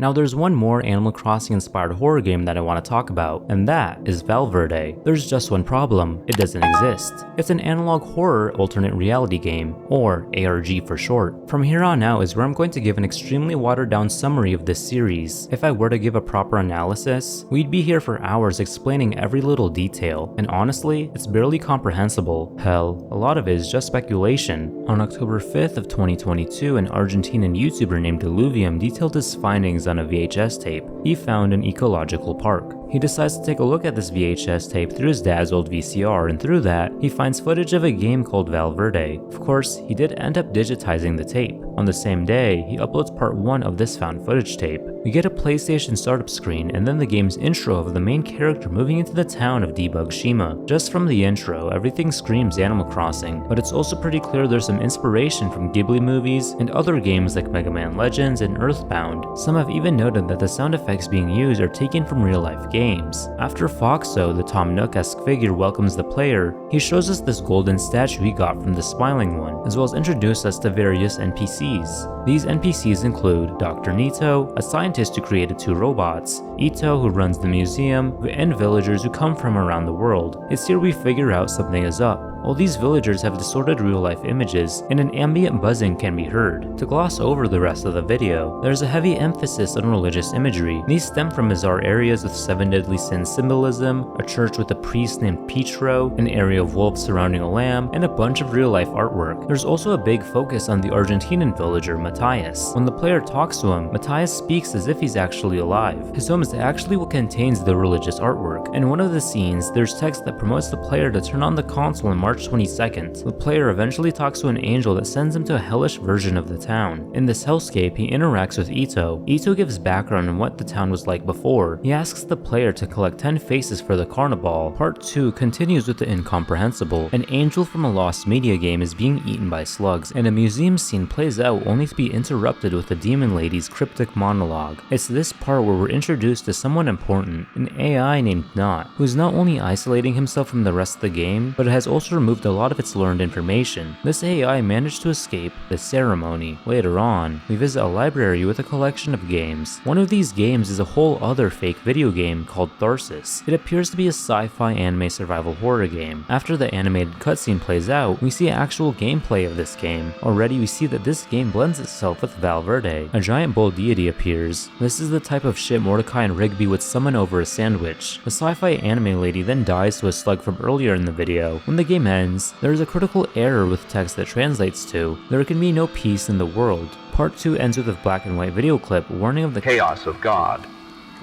Now there's one more Animal Crossing inspired horror game that I want to talk about, and that is Valle Verde. There's just one problem, it doesn't exist. It's an analog horror alternate reality game, or ARG for short. From here on out is where I'm going to give an extremely watered down summary of this series. If I were to give a proper analysis, we'd be here for hours explaining every little detail, and honestly, it's barely comprehensible. Hell, a lot of it is just speculation. On October 5th of 2022, an Argentinian YouTuber named Diluvium detailed his findings on a VHS tape he found in ecological park. He decides to take a look at this VHS tape through his dad's old VCR, and through that, he finds footage of a game called Valle Verde. Of course, he did end up digitizing the tape. On the same day, he uploads part 1 of this found footage tape. We get a PlayStation startup screen and then the game's intro of the main character moving into the town of Debug Shima. Just from the intro, everything screams Animal Crossing, but it's also pretty clear there's some inspiration from Ghibli movies and other games like Mega Man Legends and Earthbound. Some have even noted that the sound effects being used are taken from real-life games. After Foxo, the Tom Nook-esque figure, welcomes the player, he shows us this golden statue he got from the Smiling One, as well as introduce us to various NPCs. These NPCs include Dr. Nito, a scientist who created 2 robots, Ito, who runs the museum, and villagers who come from around the world. It's here we figure out something is up. All these villagers have distorted real-life images, and an ambient buzzing can be heard. To gloss over the rest of the video, there's a heavy emphasis on religious imagery. These stem from bizarre areas with 7 deadly sins symbolism, a church with a priest named Pietro, an area of wolves surrounding a lamb, and a bunch of real-life artwork. There's also a big focus on the Argentinian villager Matthias. When the player talks to him, Matthias speaks as if he's actually alive. His home is actually what contains the religious artwork. In one of the scenes, there's text that promotes the player to turn on the console and March 22nd, the player eventually talks to an angel that sends him to a hellish version of the town. In this hellscape, he interacts with Ito. Ito gives background on what the town was like before. He asks the player to collect 10 faces for the carnival. Part 2 continues with the incomprehensible. An angel from a lost media game is being eaten by slugs, and a museum scene plays out only to be interrupted with the demon lady's cryptic monologue. It's this part where we're introduced to someone important, an AI named Knot, who's not only isolating himself from the rest of the game, but has also removed a lot of its learned information. This AI managed to escape the ceremony. Later on, we visit a library with a collection of games. One of these games is a whole other fake video game called Tharsis. It appears to be a sci-fi anime survival horror game. After the animated cutscene plays out, we see actual gameplay of this game. Already we see that this game blends itself with Valle Verde. A giant bull deity appears. This is the type of shit Mordecai and Rigby would summon over a sandwich. The sci-fi anime lady then dies to a slug from earlier in the video. When the game ends, there is a critical error with text that translates to, "There can be no peace in the world." Part 2 ends with a black and white video clip warning of the chaos of God.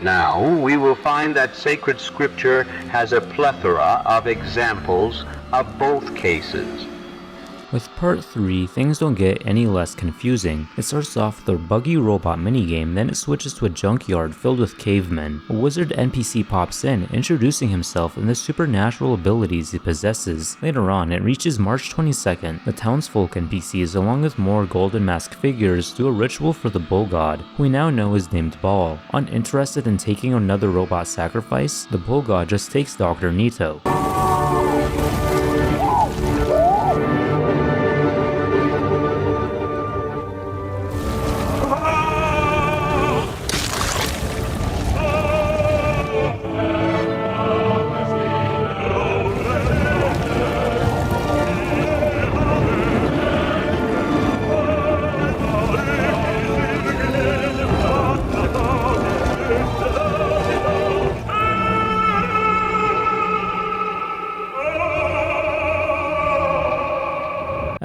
Now we will find that sacred scripture has a plethora of examples of both cases. With part 3, things don't get any less confusing. It starts off with a buggy robot minigame, then it switches to a junkyard filled with cavemen. A wizard NPC pops in, introducing himself and the supernatural abilities he possesses. Later on, it reaches March 22nd. The townsfolk NPCs, along with more golden mask figures, do a ritual for the bull god, who we now know is named Baal. Uninterested in taking another robot sacrifice, the bull god just takes Dr. Nito.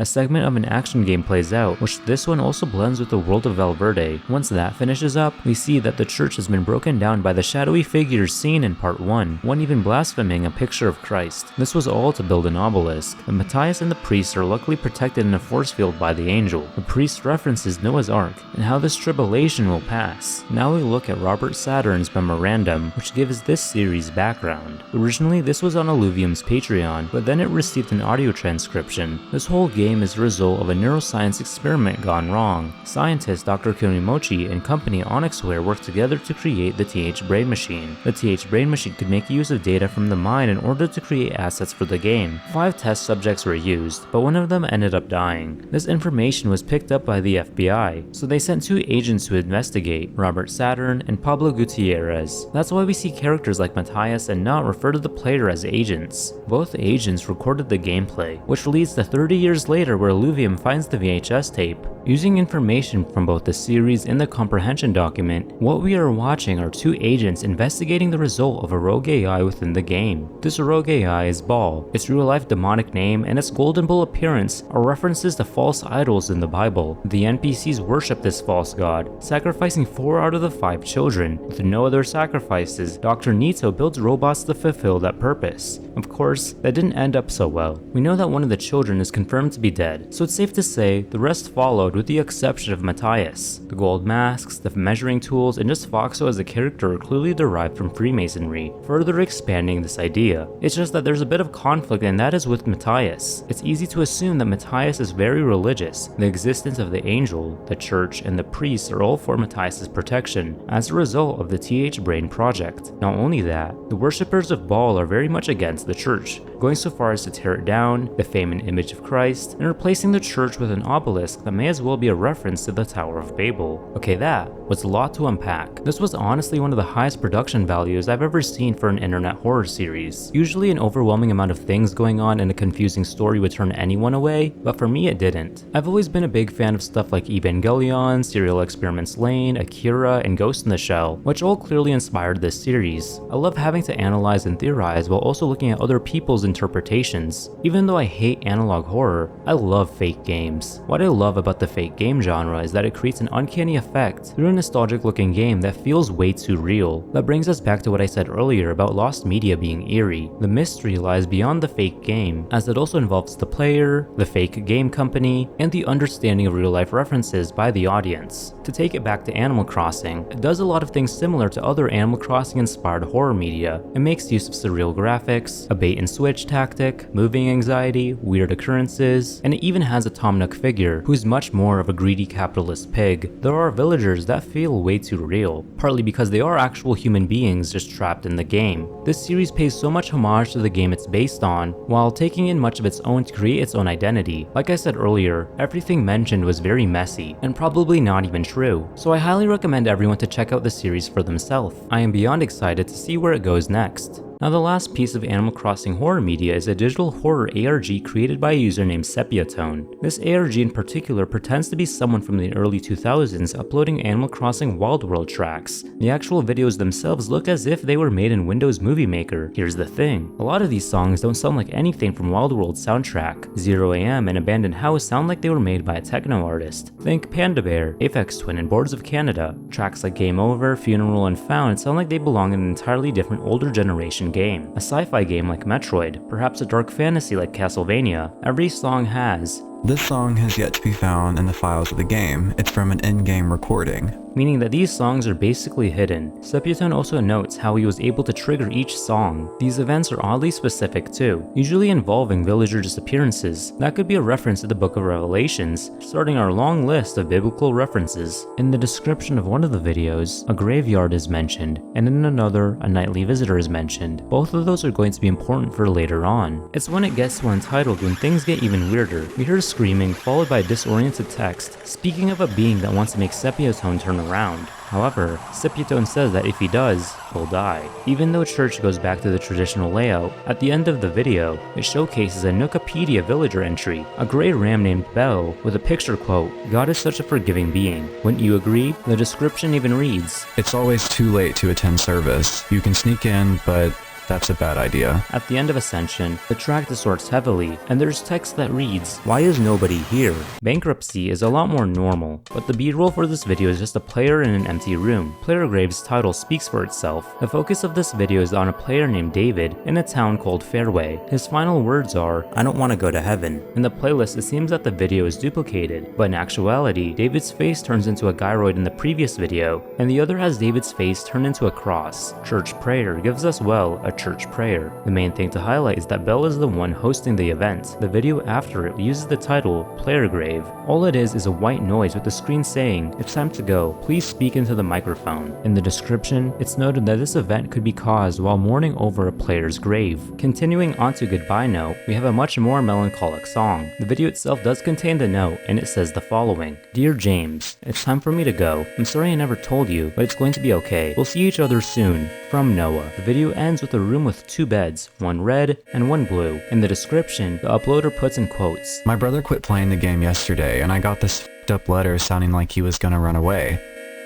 a segment of an action game plays out, which this one also blends with the world of Valle Verde. Once that finishes up, we see that the church has been broken down by the shadowy figures seen in part 1, one even blaspheming a picture of Christ. This was all to build an obelisk, but Matthias and the priest are luckily protected in a force field by the angel. The priest references Noah's Ark and how this tribulation will pass. Now we look at Robert Saturn's memorandum, which gives this series background. Originally this was on Alluvium's Patreon, but then it received an audio transcription. This whole game is the result of a neuroscience experiment gone wrong. Scientist Dr. Kunimochi and company Onyxware worked together to create the TH Brain Machine. The TH Brain Machine could make use of data from the mind in order to create assets for the game. 5 test subjects were used, but one of them ended up dying. This information was picked up by the FBI, so they sent 2 agents to investigate, Robert Saturn and Pablo Gutierrez. That's why we see characters like Matthias and Not refer to the player as agents. Both agents recorded the gameplay, which leads to 30 years later where Alluvium finds the VHS tape. Using information from both the series and the comprehension document, what we are watching are 2 agents investigating the result of a rogue AI within the game. This rogue AI is Baal. Its real-life demonic name and its golden bull appearance are references to false idols in the Bible. The NPCs worship this false god, sacrificing 4 out of the 5 children. With no other sacrifices, Dr. Nito builds robots to fulfill that purpose. Of course, that didn't end up so well. We know that one of the children is confirmed to be dead, so it's safe to say the rest followed with the exception of Matthias. The gold masks, the measuring tools, and just Foxo as a character are clearly derived from Freemasonry, further expanding this idea. It's just that there's a bit of conflict, and that is with Matthias. It's easy to assume that Matthias is very religious. The existence of the angel, the church, and the priests are all for Matthias's protection as a result of the TH Brain project. Not only that, the worshippers of Baal are very much against the church, going so far as to tear it down, defame an image of Christ, and replacing the church with an obelisk that may as well be a reference to the Tower of Babel. Okay, that was a lot to unpack. This was honestly one of the highest production values I've ever seen for an internet horror series. Usually an overwhelming amount of things going on and a confusing story would turn anyone away, but for me it didn't. I've always been a big fan of stuff like Evangelion, Serial Experiments Lane, Akira, and Ghost in the Shell, which all clearly inspired this series. I love having to analyze and theorize while also looking at other people's interpretations. Even though I hate analog horror, I love fake games. What I love about the fake game genre is that it creates an uncanny effect through a nostalgic looking game that feels way too real. That brings us back to what I said earlier about lost media being eerie. The mystery lies beyond the fake game, as it also involves the player, the fake game company, and the understanding of real life references by the audience. To take it back to Animal Crossing, it does a lot of things similar to other Animal Crossing inspired horror media. It makes use of surreal graphics, a bait and switch tactic, moving anxiety, weird occurrences, and it even has a Tom Nook figure who's much more of a greedy capitalist pig. There are villagers that feel way too real, partly because they are actual human beings just trapped in the game. This series pays so much homage to the game it's based on, while taking in much of its own to create its own identity. Like I said earlier, everything mentioned was very messy, and probably not even true, so I highly recommend everyone to check out the series for themselves. I am beyond excited to see where it goes next. Now the last piece of Animal Crossing horror media is a digital horror ARG created by a user named Sepiatone. This ARG in particular pretends to be someone from the early 2000s uploading Animal Crossing Wild World tracks. The actual videos themselves look as if they were made in Windows Movie Maker. Here's the thing, a lot of these songs don't sound like anything from Wild World's soundtrack. 0 AM and Abandoned House sound like they were made by a techno artist. Think Panda Bear, Aphex Twin, and Boards of Canada. Tracks like Game Over, Funeral, and Found sound like they belong in an entirely different older generation game. A sci-fi game like Metroid, perhaps a dark fantasy like Castlevania. Every song has This song has yet to be found in the files of the game. It's from an in-game recording. Meaning that these songs are basically hidden. Sepiatone also notes how he was able to trigger each song. These events are oddly specific too, usually involving villager disappearances. That could be a reference to the Book of Revelations, starting our long list of biblical references. In the description of one of the videos, a graveyard is mentioned, and in another, a nightly visitor is mentioned. Both of those are going to be important for later on. It's when it gets to Untitled when things get even weirder. We hear screaming, followed by a disoriented text, speaking of a being that wants to make Sepiatone turn around. However, Sepiatone says that if he does, he'll die. Even though Church goes back to the traditional layout, at the end of the video, it showcases a Nookopedia villager entry, a grey ram named Belle, with a picture quote, "God is such a forgiving being. Wouldn't you agree?" The description even reads, It's always too late to attend service. You can sneak in, but That's a bad idea. At the end of Ascension, the track distorts heavily, and there's text that reads, "Why is nobody here?" Bankruptcy is a lot more normal, but the B-roll for this video is just a player in an empty room. Player Grave's title speaks for itself. The focus of this video is on a player named David in a town called Fairway. His final words are, "I don't want to go to heaven." In the playlist, it seems that the video is duplicated, but in actuality, David's face turns into a gyroid in the previous video, and the other has David's face turned into a cross. Church Prayer gives us, well, a church prayer. The main thing to highlight is that Bell is the one hosting the event. The video after it uses the title, Player Grave. All it is a white noise with the screen saying, "It's time to go, please speak into the microphone." In the description, it's noted that this event could be caused while mourning over a player's grave. Continuing on to Goodbye Note, we have a much more melancholic song. The video itself does contain the note, and it says the following. "Dear James, it's time for me to go. I'm sorry I never told you, but it's going to be okay. We'll see each other soon. From Noah." The video ends with a room with 2 beds, one red and one blue. In the description, the uploader puts in quotes, My brother quit playing the game yesterday, and I got this f***ed up letter sounding like he was gonna run away.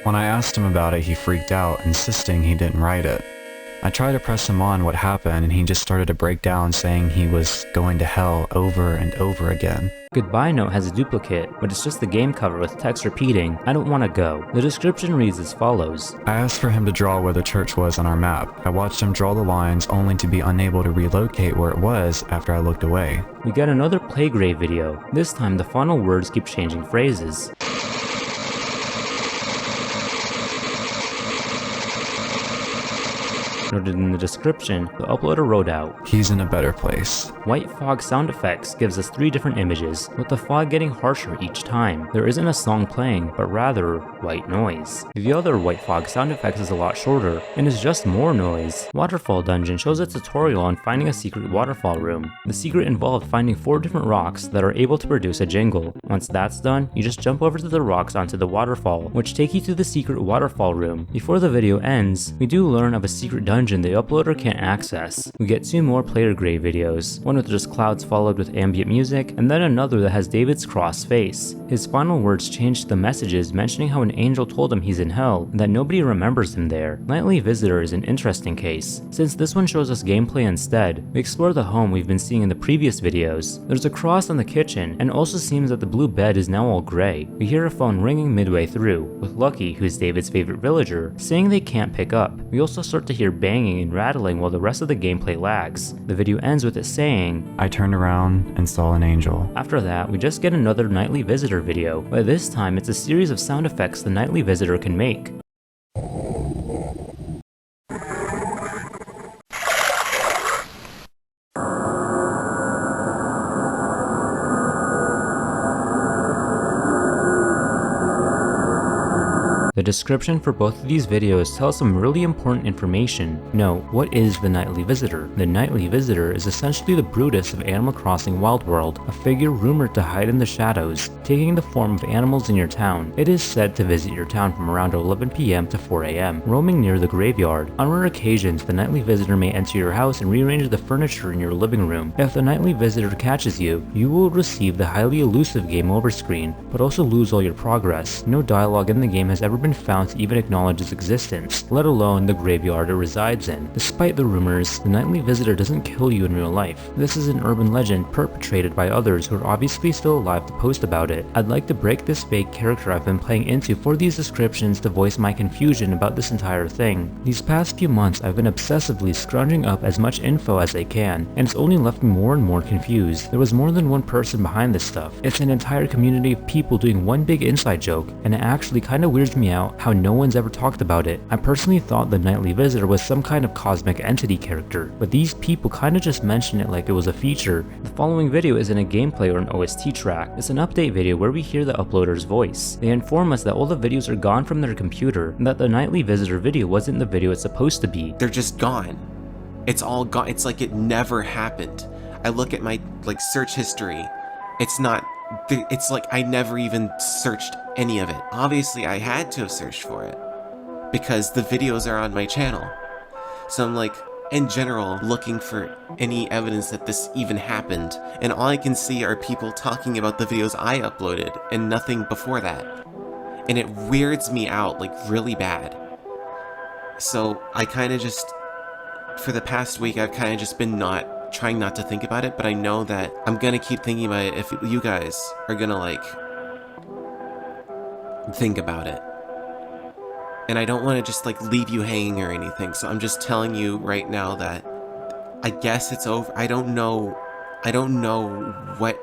When I asked him about it, he freaked out, insisting he didn't write it. I tried to press him on what happened, and he just started to break down, saying he was going to hell over and over again. Goodbye Note has a duplicate, but it's just the game cover with text repeating, "I don't want to go." The description reads as follows. I asked for him to draw where the church was on our map. I watched him draw the lines only to be unable to relocate where it was after I looked away. We get another Playgrave video. This time the final words keep changing phrases. Noted in the description, the uploader wrote out, He's in a better place. White fog sound effects gives us 3 different images, with the fog getting harsher each time. There isn't a song playing, but rather, white noise. The other white fog sound effects is a lot shorter, and is just more noise. Waterfall Dungeon shows a tutorial on finding a secret waterfall room. The secret involved finding 4 different rocks that are able to produce a jingle. Once that's done, you just jump over to the rocks onto the waterfall, which take you to the secret waterfall room. Before the video ends, we do learn of a secret dungeon the uploader can't access. We get 2 more Player Grave videos, one with just clouds followed with ambient music, and then another that has David's cross face. His final words change to the messages mentioning how an angel told him he's in hell, and that nobody remembers him there. Nightly Visitor is an interesting case. Since this one shows us gameplay instead, we explore the home we've been seeing in the previous videos. There's a cross on the kitchen, and also seems that the blue bed is now all gray. We hear a phone ringing midway through, with Lucky, who's David's favorite villager, saying they can't pick up. We also start to hear banging and rattling while the rest of the gameplay lags. The video ends with it saying, I turned around and saw an angel. After that, we just get another Nightly Visitor video, but this time it's a series of sound effects the Nightly Visitor can make. The description for both of these videos tells some really important information. Note, what is the Nightly Visitor? The Nightly Visitor is essentially the Brutus of Animal Crossing Wild World, a figure rumored to hide in the shadows, taking the form of animals in your town. It is said to visit your town from around 11 PM to 4 AM, roaming near the graveyard. On rare occasions, the Nightly Visitor may enter your house and rearrange the furniture in your living room. If the Nightly Visitor catches you, you will receive the highly elusive game over screen, but also lose all your progress. No dialogue in the game has ever been found to even acknowledge its existence, let alone the graveyard it resides in. Despite the rumors, the Nightly Visitor doesn't kill you in real life. This is an urban legend perpetrated by others who are obviously still alive to post about it. I'd like to break this fake character I've been playing into for these descriptions to voice my confusion about this entire thing. These past few months I've been obsessively scrounging up as much info as I can, and it's only left me more and more confused. There was more than one person behind this stuff. It's an entire community of people doing one big inside joke, and it actually kinda weirds me out how no one's ever talked about it. I personally thought the Nightly Visitor was some kind of cosmic entity character, but these people kinda just mention it like it was a feature. The following video isn't a gameplay or an OST track, it's an update video where we hear the uploader's voice. They inform us that all the videos are gone from their computer, and that the Nightly Visitor video wasn't the video it's supposed to be. They're just gone. It's all gone. It's like it never happened. I look at my search history. It's like I never even searched any of it. Obviously I had to have searched for it because the videos are on my channel. So I'm like, in general, looking for any evidence that this even happened, and all I can see are people talking about the videos I uploaded and nothing before that. And it weirds me out like really bad. So I kind of just for the past week, I've kind of just been trying not to think about it, but I know that I'm gonna keep thinking about it if you guys are gonna like think about it. And I don't want to just like leave you hanging or anything, so I'm just telling you right now that I guess it's over. I don't know what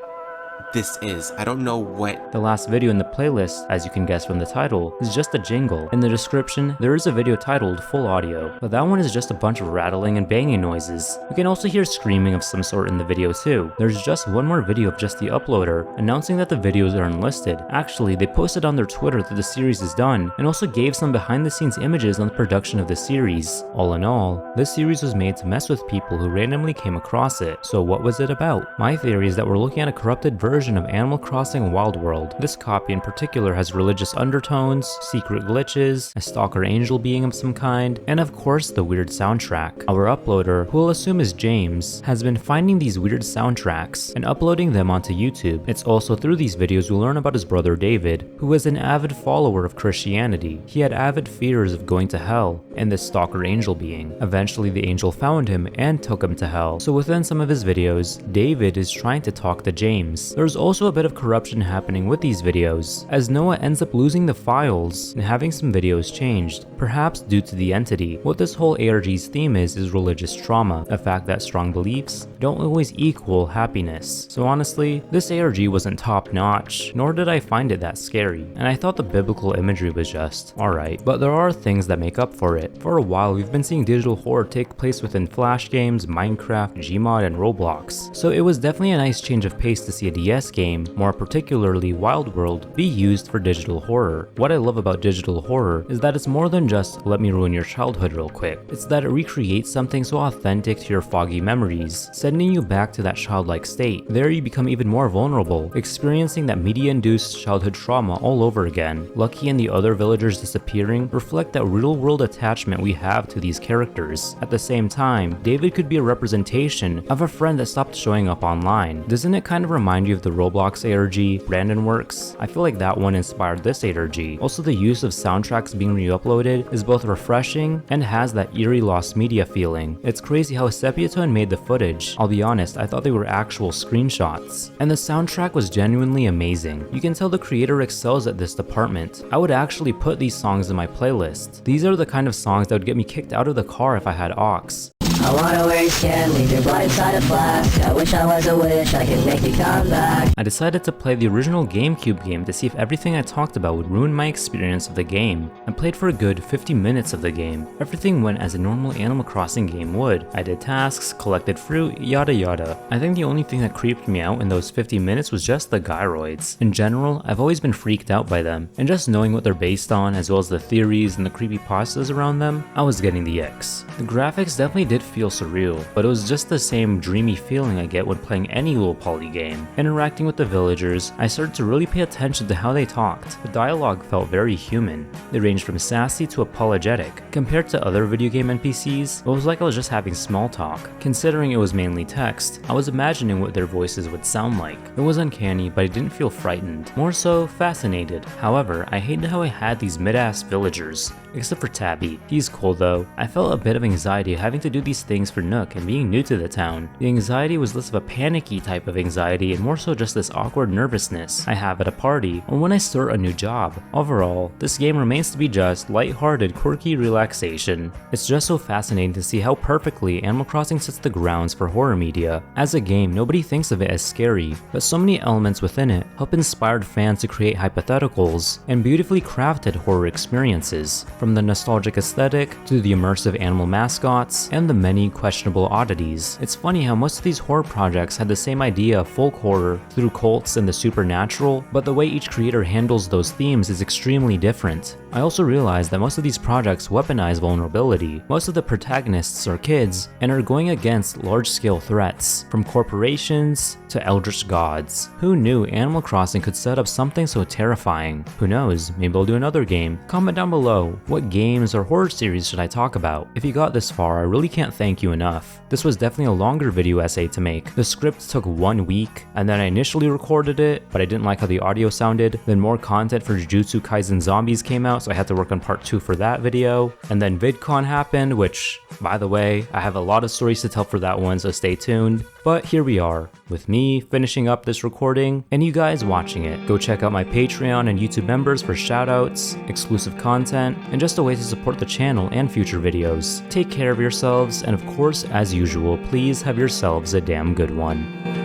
this is. I don't know what... The last video in the playlist, as you can guess from the title, is just a jingle. In the description, there is a video titled Full Audio, but that one is just a bunch of rattling and banging noises. You can also hear screaming of some sort in the video too. There's just one more video of just the uploader, announcing that the videos are unlisted. Actually, they posted on their Twitter that the series is done, and also gave some behind the scenes images on the production of the series. All in all, this series was made to mess with people who randomly came across it. So what was it about? My theory is that we're looking at a corrupted version of Animal Crossing Wild World. This copy in particular has religious undertones, secret glitches, a stalker angel being of some kind, and of course the weird soundtrack. Our uploader, who we'll assume is James, has been finding these weird soundtracks and uploading them onto YouTube. It's also through these videos we learn about his brother David, who was an avid follower of Christianity. He had avid fears of going to hell and this stalker angel being. Eventually the angel found him and took him to hell. So within some of his videos, David is trying to talk to James. There's also a bit of corruption happening with these videos, as Noah ends up losing the files and having some videos changed, perhaps due to the entity. What this whole ARG's theme is religious trauma, a fact that strong beliefs don't always equal happiness. So honestly, this ARG wasn't top notch, nor did I find it that scary, and I thought the biblical imagery was just alright, but there are things that make up for it. For a while, we've been seeing digital horror take place within Flash games, Minecraft, Gmod, and Roblox, so it was definitely a nice change of pace to see a DS game, more particularly Wild World, be used for digital horror. What I love about digital horror is that it's more than just let me ruin your childhood real quick. It's that it recreates something so authentic to your foggy memories, sending you back to that childlike state. There you become even more vulnerable, experiencing that media-induced childhood trauma all over again. Lucky and the other villagers disappearing reflect that real-world attachment we have to these characters. At the same time, David could be a representation of a friend that stopped showing up online. Doesn't it kind of remind you of the Roblox ARG, Brandon Works? I feel like that one inspired this ARG. Also, the use of soundtracks being re-uploaded is both refreshing and has that eerie lost media feeling. It's crazy how Sepiatone made the footage. I'll be honest, I thought they were actual screenshots. And the soundtrack was genuinely amazing. You can tell the creator excels at this department. I would actually put these songs in my playlist. These are the kind of songs that would get me kicked out of the car if I had aux. I wanna wear your skin, leave your blood inside a flask. I wish I was a wish, I could make you come back. I decided to play the original GameCube game to see if everything I talked about would ruin my experience of the game. I played for a good 50 minutes of the game. Everything went as a normal Animal Crossing game would. I did tasks, collected fruit, yada yada. I think the only thing that creeped me out in those 50 minutes was just the gyroids. In general, I've always been freaked out by them, and just knowing what they're based on as well as the theories and the creepypastas around them, I was getting the icks. The graphics definitely did feel surreal, but it was just the same dreamy feeling I get when playing any low poly game. Interacting with the villagers, I started to really pay attention to how they talked. The dialogue felt very human. They ranged from sassy to apologetic. Compared to other video game NPCs, it was like I was just having small talk. Considering it was mainly text, I was imagining what their voices would sound like. It was uncanny, but I didn't feel frightened. More so, fascinated. However, I hated how I had these mid-ass villagers. Except for Tabby. He's cool though. I felt a bit of anxiety having to do these things for Nook and being new to the town. The anxiety was less of a panicky type of anxiety and more so just this awkward nervousness I have at a party or when I start a new job. Overall, this game remains to be just light-hearted, quirky relaxation. It's just so fascinating to see how perfectly Animal Crossing sets the grounds for horror media. As a game, nobody thinks of it as scary, but so many elements within it help inspired fans to create hypotheticals and beautifully crafted horror experiences. From the nostalgic aesthetic to the immersive animal mascots and the many questionable oddities. It's funny how most of these horror projects had the same idea of folk horror through cults and the supernatural, but the way each creator handles those themes is extremely different. I also realized that most of these projects weaponize vulnerability. Most of the protagonists are kids and are going against large-scale threats, from corporations to eldritch gods. Who knew Animal Crossing could set up something so terrifying? Who knows, maybe I'll do another game. Comment down below, what games or horror series should I talk about? If you got this far, I really can't thank thank you enough. This was definitely a longer video essay to make. The script took 1 week, and then I initially recorded it, but I didn't like how the audio sounded. Then more content for Jujutsu Kaisen Zombies came out, so I had to work on part 2 for that video. And then VidCon happened, which, by the way, I have a lot of stories to tell for that one, so stay tuned. But here we are, with me finishing up this recording, and you guys watching it. Go check out my Patreon and YouTube members for shoutouts, exclusive content, and just a way to support the channel and future videos. Take care of yourselves, and of course, as usual, please have yourselves a damn good one.